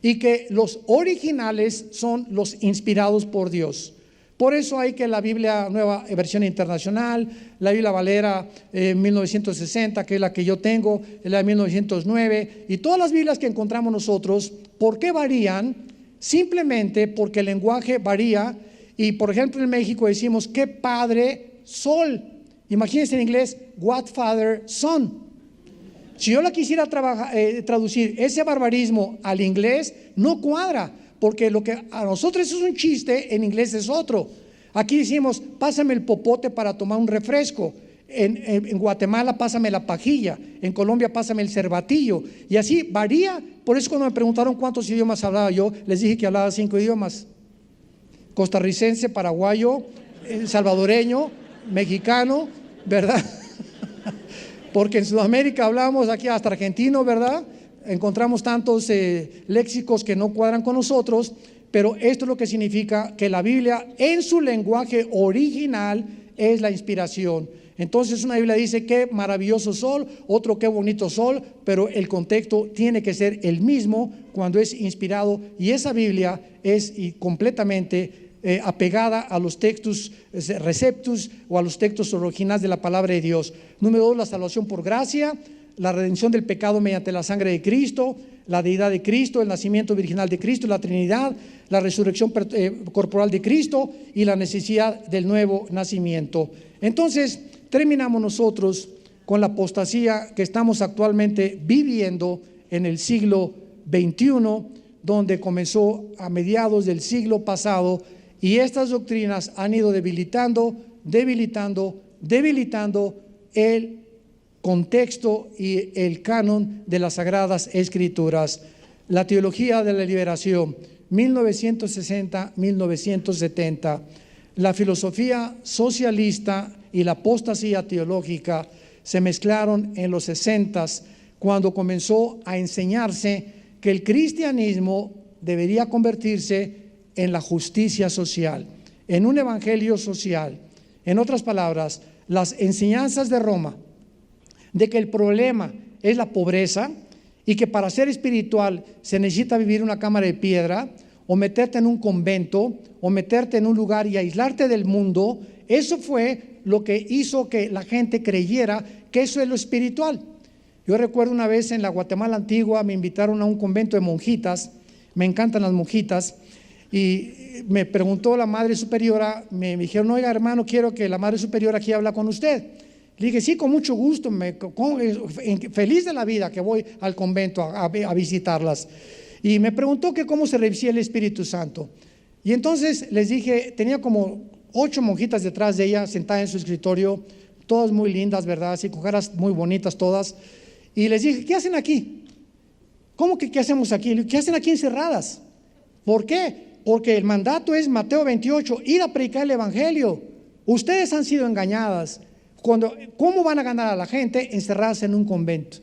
y que los originales son los inspirados por Dios, por eso hay que la Biblia Nueva Versión Internacional, la Biblia Valera 1960, que es la que yo tengo, la de 1909, y todas las Biblias que encontramos nosotros, ¿por qué varían? Simplemente porque el lenguaje varía. Y por ejemplo en México decimos ¿qué padre sol? Imagínense en inglés, what father son. Si yo la quisiera traducir ese barbarismo al inglés, no cuadra, porque lo que a nosotros es un chiste, en inglés es otro. Aquí decimos, pásame el popote para tomar un refresco. En Guatemala, pásame la pajilla. En Colombia, pásame el cervatillo. Y así varía. Por eso cuando me preguntaron cuántos idiomas hablaba yo, les dije que hablaba 5 idiomas. Costarricense, paraguayo, salvadoreño, mexicano, ¿verdad? Porque en Sudamérica hablamos aquí hasta argentino, ¿verdad? Encontramos tantos léxicos que no cuadran con nosotros, pero esto es lo que significa que la Biblia en su lenguaje original es la inspiración. Entonces una Biblia dice qué maravilloso sol, otro qué bonito sol, pero el contexto tiene que ser el mismo cuando es inspirado, y esa Biblia es completamente apegada a los textos receptus o a los textos originales de la palabra de Dios. Número 2, la salvación por gracia, la redención del pecado mediante la sangre de Cristo, la deidad de Cristo, el nacimiento virginal de Cristo, la Trinidad, la resurrección corporal de Cristo y la necesidad del nuevo nacimiento. Entonces terminamos nosotros con la apostasía que estamos actualmente viviendo en el siglo XXI, donde comenzó a mediados del siglo pasado. Y estas doctrinas han ido debilitando el contexto y el canon de las Sagradas Escrituras. La teología de la liberación, 1960-1970. La filosofía socialista y la apostasía teológica se mezclaron en los 60s, cuando comenzó a enseñarse que el cristianismo debería convertirse en la justicia social, en un evangelio social. En otras palabras, las enseñanzas de Roma de que el problema es la pobreza y que para ser espiritual se necesita vivir en una cámara de piedra o meterte en un convento o meterte en un lugar y aislarte del mundo, eso fue lo que hizo que la gente creyera que eso es lo espiritual. Yo recuerdo una vez en la Guatemala antigua me invitaron a un convento de monjitas, me encantan las monjitas, y me preguntó la madre superiora, me dijeron, oiga hermano, quiero que la madre superiora aquí habla con usted. Le dije, sí, con mucho gusto, feliz de la vida que voy al convento a visitarlas. Y me preguntó que cómo se recibía el Espíritu Santo. Y entonces les dije, tenía como 8 monjitas detrás de ella, sentadas en su escritorio, todas muy lindas, ¿verdad? Así, con caras muy bonitas todas. Y les dije, ¿qué hacen aquí? ¿Cómo que qué hacemos aquí? ¿Qué hacen aquí encerradas? ¿Por qué? Porque el mandato es Mateo 28, ir a predicar el evangelio. Ustedes han sido engañadas. ¿Cómo van a ganar a la gente encerradas en un convento?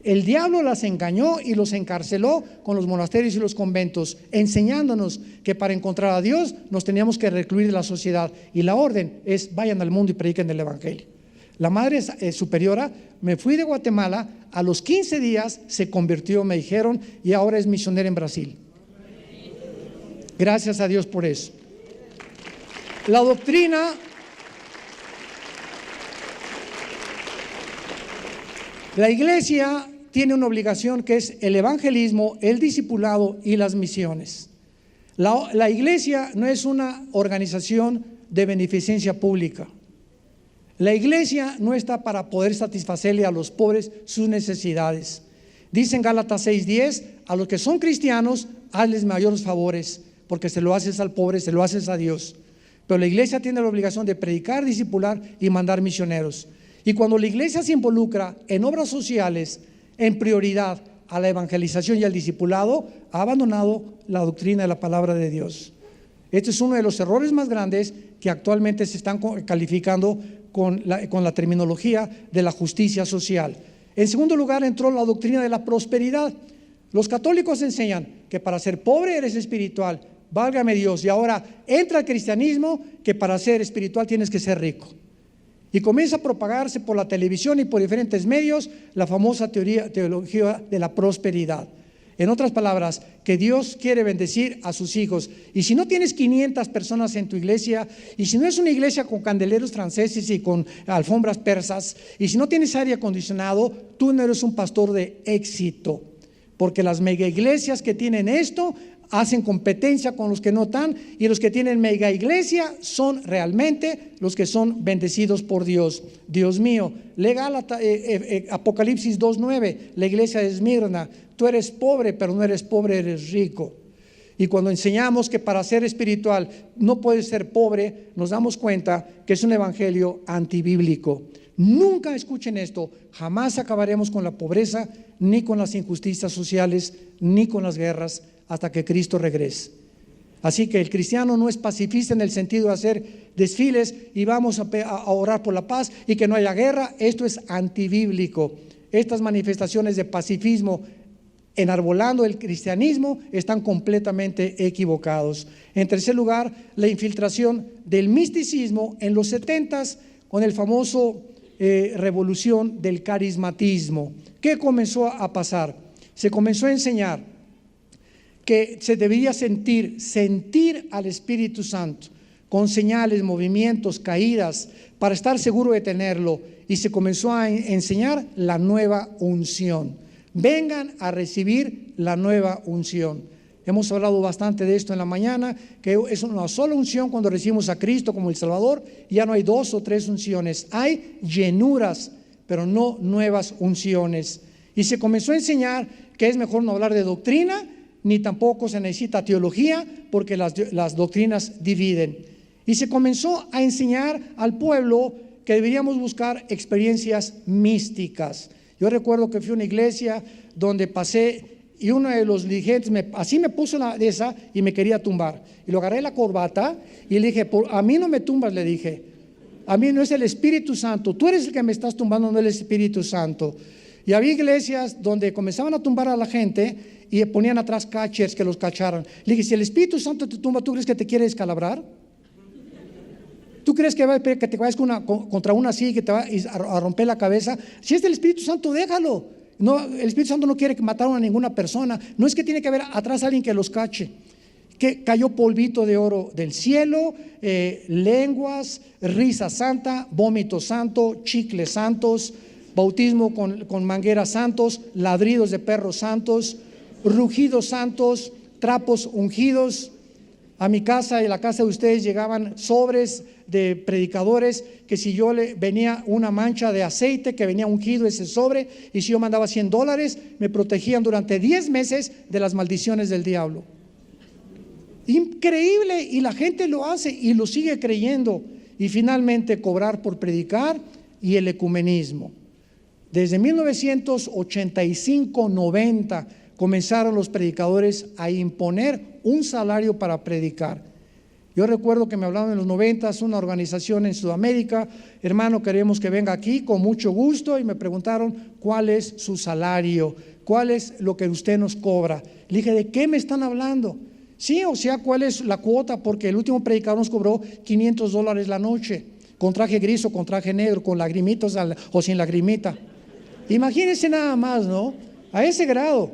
El diablo las engañó y los encarceló con los monasterios y los conventos, enseñándonos que para encontrar a Dios nos teníamos que recluir de la sociedad. Y la orden es vayan al mundo y prediquen el evangelio. La madre superiora, me fui de Guatemala, a los 15 días se convirtió, me dijeron, y ahora es misionera en Brasil. Gracias a Dios por eso. La doctrina, la iglesia tiene una obligación que es el evangelismo, el discipulado y las misiones. La iglesia no es una organización de beneficencia pública. La iglesia no está para poder satisfacerle a los pobres sus necesidades. Dice en Gálatas 6:10, a los que son cristianos, hazles mayores favores, porque se lo haces al pobre, se lo haces a Dios. Pero la iglesia tiene la obligación de predicar, discipular y mandar misioneros. Y cuando la iglesia se involucra en obras sociales, en prioridad, a la evangelización y al discipulado, ha abandonado la doctrina de la palabra de Dios. Este es uno de los errores más grandes que actualmente se están calificando con la terminología de la justicia social. En segundo lugar, entró la doctrina de la prosperidad. Los católicos enseñan que para ser pobre eres espiritual, válgame Dios, y ahora entra el cristianismo que para ser espiritual tienes que ser rico. Y comienza a propagarse por la televisión y por diferentes medios la famosa teología de la prosperidad. En otras palabras, que Dios quiere bendecir a sus hijos. Y si no tienes 500 personas en tu iglesia, y si no es una iglesia con candeleros franceses y con alfombras persas, y si no tienes aire acondicionado, tú no eres un pastor de éxito. Porque las mega iglesias que tienen esto hacen competencia con los que no están, y los que tienen mega iglesia son realmente los que son bendecidos por Dios. Dios mío, lega Apocalipsis 2:9, la iglesia de Esmirna: tú eres pobre, pero no eres pobre, eres rico. Y cuando enseñamos que para ser espiritual no puedes ser pobre, nos damos cuenta que es un evangelio antibíblico. Nunca escuchen esto, jamás acabaremos con la pobreza, ni con las injusticias sociales, ni con las guerras, hasta que Cristo regrese. Así que el cristiano no es pacifista en el sentido de hacer desfiles y vamos a orar por la paz y que no haya guerra. Esto es antibíblico. Estas manifestaciones de pacifismo enarbolando el cristianismo están completamente equivocados. En tercer lugar, la infiltración del misticismo en los 70s con el famoso revolución del carismatismo. ¿Qué comenzó a pasar? Se comenzó a enseñar que se debía sentir al Espíritu Santo con señales, movimientos, caídas, para estar seguro de tenerlo. Y se comenzó a enseñar la nueva unción. Vengan a recibir la nueva unción. Hemos hablado bastante de esto en la mañana, que es una sola unción cuando recibimos a Cristo como el Salvador. Ya no hay 2 o 3 unciones, hay llenuras, pero no nuevas unciones. Y se comenzó a enseñar que es mejor no hablar de doctrina, ni tampoco se necesita teología, porque las doctrinas dividen. Y se comenzó a enseñar al pueblo que deberíamos buscar experiencias místicas. Yo recuerdo que fui a una iglesia donde pasé y uno de los dirigentes así me puso de esa y me quería tumbar. Y lo agarré la corbata y le dije: a mí no me tumbas, le dije. A mí no es el Espíritu Santo, tú eres el que me estás tumbando, no el Espíritu Santo. Y había iglesias donde comenzaban a tumbar a la gente y ponían atrás catchers que los cacharan. Le dije: si el Espíritu Santo te tumba, ¿tú crees que te quiere descalabrar? ¿Tú crees que te vayas contra una así, que te va a romper la cabeza? Si es del Espíritu Santo, déjalo. No, el Espíritu Santo no quiere que mataran a ninguna persona. No es que tiene que haber atrás alguien que los cache. Que cayó polvito de oro del cielo, lenguas, risa santa, vómito santo, chicles santos, bautismo con mangueras santos, ladridos de perros santos, rugidos santos, trapos ungidos. A mi casa y a la casa de ustedes llegaban sobres de predicadores que si yo venía una mancha de aceite que venía ungido ese sobre, y si yo mandaba $100, me protegían durante 10 meses de las maldiciones del diablo. Increíble, y la gente lo hace y lo sigue creyendo. Y finalmente cobrar por predicar y el ecumenismo. Desde 1985-90 comenzaron los predicadores a imponer un salario para predicar. Yo recuerdo que me hablaban en los 90s una organización en Sudamérica: hermano, queremos que venga aquí con mucho gusto, y me preguntaron cuál es su salario, cuál es lo que usted nos cobra. Le dije: ¿de qué me están hablando? Sí, o sea, ¿cuál es la cuota? Porque el último predicador nos cobró $500 la noche, con traje gris o con traje negro, con lagrimitas o sin lagrimita. Imagínense nada más, ¿no? A ese grado.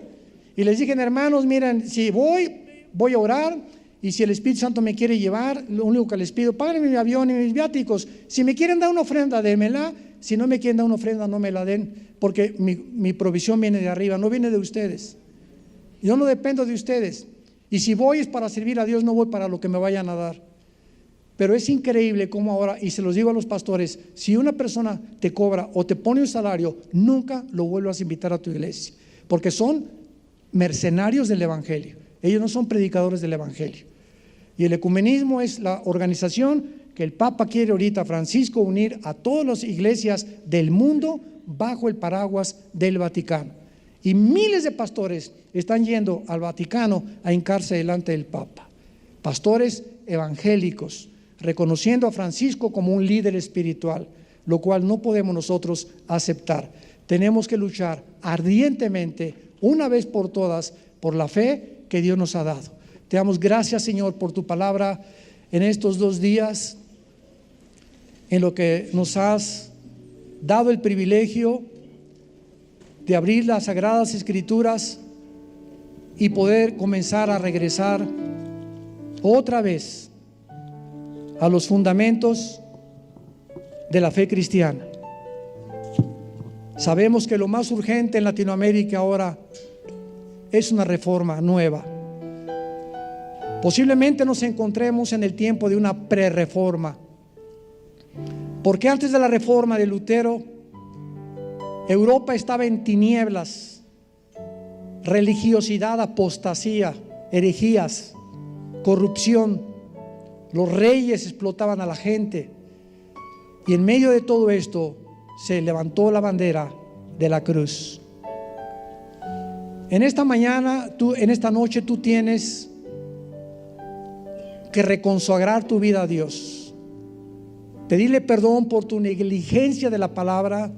Y les dije: hermanos, miren, si voy a orar, y si el Espíritu Santo me quiere llevar, lo único que les pido: páguenme mi avión y mis viáticos. Si me quieren dar una ofrenda, démela. Si no me quieren dar una ofrenda, no me la den, porque mi provisión viene de arriba, no viene de ustedes. Yo no dependo de ustedes. Y si voy es para servir a Dios, no voy para lo que me vayan a dar. Pero es increíble cómo ahora, y se los digo a los pastores: si una persona te cobra o te pone un salario, nunca lo vuelvas a invitar a tu iglesia, porque son mercenarios del evangelio. Ellos no son predicadores del evangelio. Y el ecumenismo es la organización que el Papa quiere ahorita, Francisco, unir a todas las iglesias del mundo bajo el paraguas del Vaticano. Y miles de pastores están yendo al Vaticano a hincarse delante del Papa. Pastores evangélicos, reconociendo a Francisco como un líder espiritual, lo cual no podemos nosotros aceptar. Tenemos que luchar ardientemente, una vez por todas, por la fe que Dios nos ha dado. Te damos gracias, Señor, por tu palabra en estos 2 días, en lo que nos has dado el privilegio de abrir las Sagradas Escrituras y poder comenzar a regresar otra vez a los fundamentos de la fe cristiana. Sabemos que lo más urgente en Latinoamérica ahora es una reforma nueva. Posiblemente nos encontremos en el tiempo de una prerreforma, porque antes de la reforma de Lutero, Europa estaba en tinieblas, religiosidad, apostasía, herejías, corrupción. Los reyes explotaban a la gente. Y en medio de todo esto se levantó la bandera de la cruz. En esta mañana, en esta noche, tú tienes que reconsagrar tu vida a Dios. Pedirle perdón por tu negligencia de la palabra,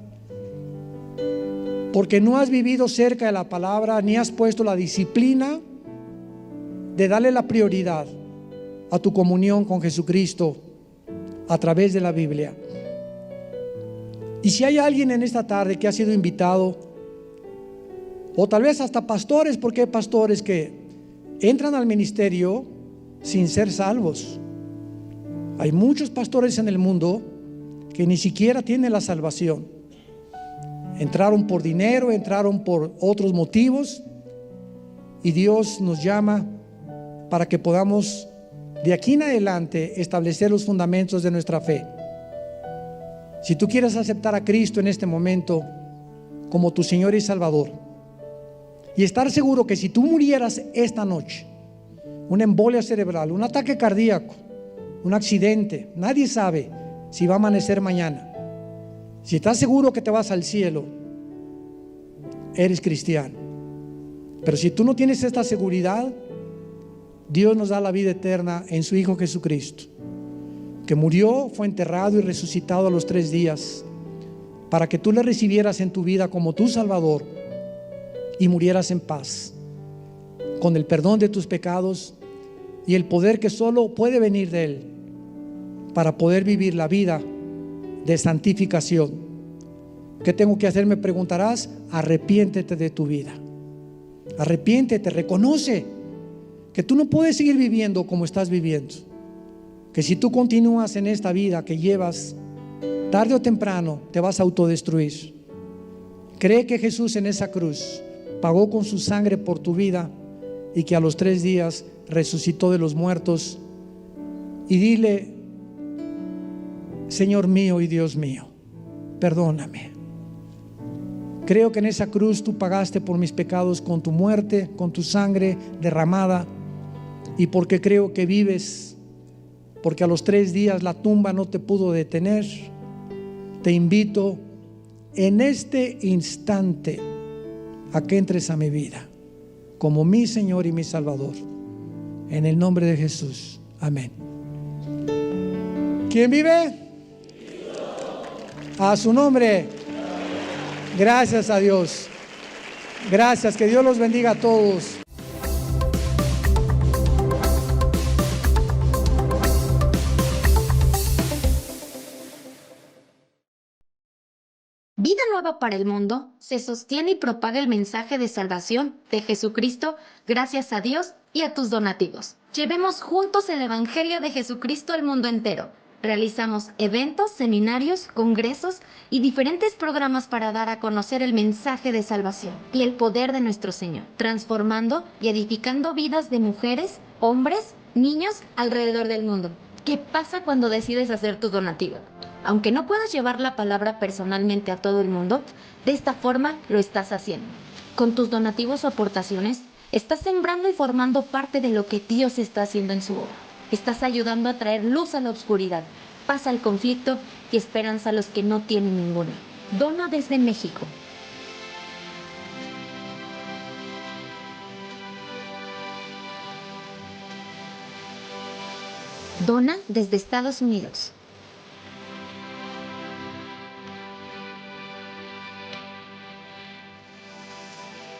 porque no has vivido cerca de la palabra, ni has puesto la disciplina de darle la prioridad a tu comunión con Jesucristo a través de la Biblia. Y si hay alguien en esta tarde que ha sido invitado, o tal vez hasta pastores, porque hay pastores que entran al ministerio sin ser salvos. Hay muchos pastores en el mundo que ni siquiera tienen la salvación. Entraron por dinero, entraron por otros motivos, y Dios nos llama para que podamos de aquí en adelante establecer los fundamentos de nuestra fe. Si tú quieres aceptar a Cristo en este momento como tu Señor y Salvador, y estar seguro que si tú murieras esta noche, una embolia cerebral, un ataque cardíaco, un accidente, nadie sabe si va a amanecer mañana. Si estás seguro que te vas al cielo, eres cristiano. Pero si tú no tienes esta seguridad, Dios nos da la vida eterna en su Hijo Jesucristo, que murió, fue enterrado y resucitado a los 3 días, para que tú le recibieras en tu vida como tu Salvador y murieras en paz, con el perdón de tus pecados y el poder que solo puede venir de Él para poder vivir la vida de santificación. ¿Qué tengo que hacer? Me preguntarás. Arrepiéntete de tu vida, arrepiéntete, reconoce que tú no puedes seguir viviendo como estás viviendo, que si tú continúas en esta vida que llevas, tarde o temprano te vas a autodestruir. Cree que Jesús en esa cruz pagó con su sangre por tu vida y que a los 3 días resucitó de los muertos, y dile: Señor mío y Dios mío, perdóname. Creo que en esa cruz tú pagaste por mis pecados con tu muerte, con tu sangre derramada, y porque creo que vives, porque a los 3 días la tumba no te pudo detener, te invito en este instante a que entres a mi vida como mi Señor y mi Salvador, en el nombre de Jesús. Amén. ¿Quién vive? A su nombre. Gracias a Dios. Gracias, que Dios los bendiga a todos. Vida Nueva para el Mundo se sostiene y propaga el mensaje de salvación de Jesucristo gracias a Dios y a tus donativos. Llevemos juntos el Evangelio de Jesucristo al mundo entero. Realizamos eventos, seminarios, congresos y diferentes programas para dar a conocer el mensaje de salvación y el poder de nuestro Señor, transformando y edificando vidas de mujeres, hombres, niños alrededor del mundo. ¿Qué pasa cuando decides hacer tu donativo? Aunque no puedas llevar la palabra personalmente a todo el mundo, de esta forma lo estás haciendo. Con tus donativos o aportaciones, estás sembrando y formando parte de lo que Dios está haciendo en su obra. Estás ayudando a traer luz a la oscuridad, paz al conflicto y esperanza a los que no tienen ninguna. Dona desde México. Dona desde Estados Unidos.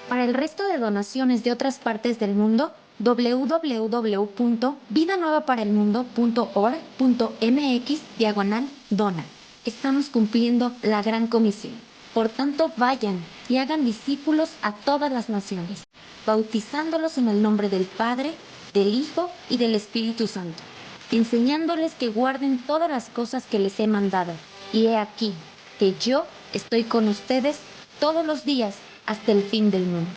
Para el resto de donaciones de otras partes del mundo, www.vidanuevaparaelmundo.org.mx/dona. Estamos cumpliendo la gran comisión. Por tanto, vayan y hagan discípulos a todas las naciones, bautizándolos en el nombre del Padre, del Hijo y del Espíritu Santo, enseñándoles que guarden todas las cosas que les he mandado. Y he aquí que yo estoy con ustedes todos los días hasta el fin del mundo.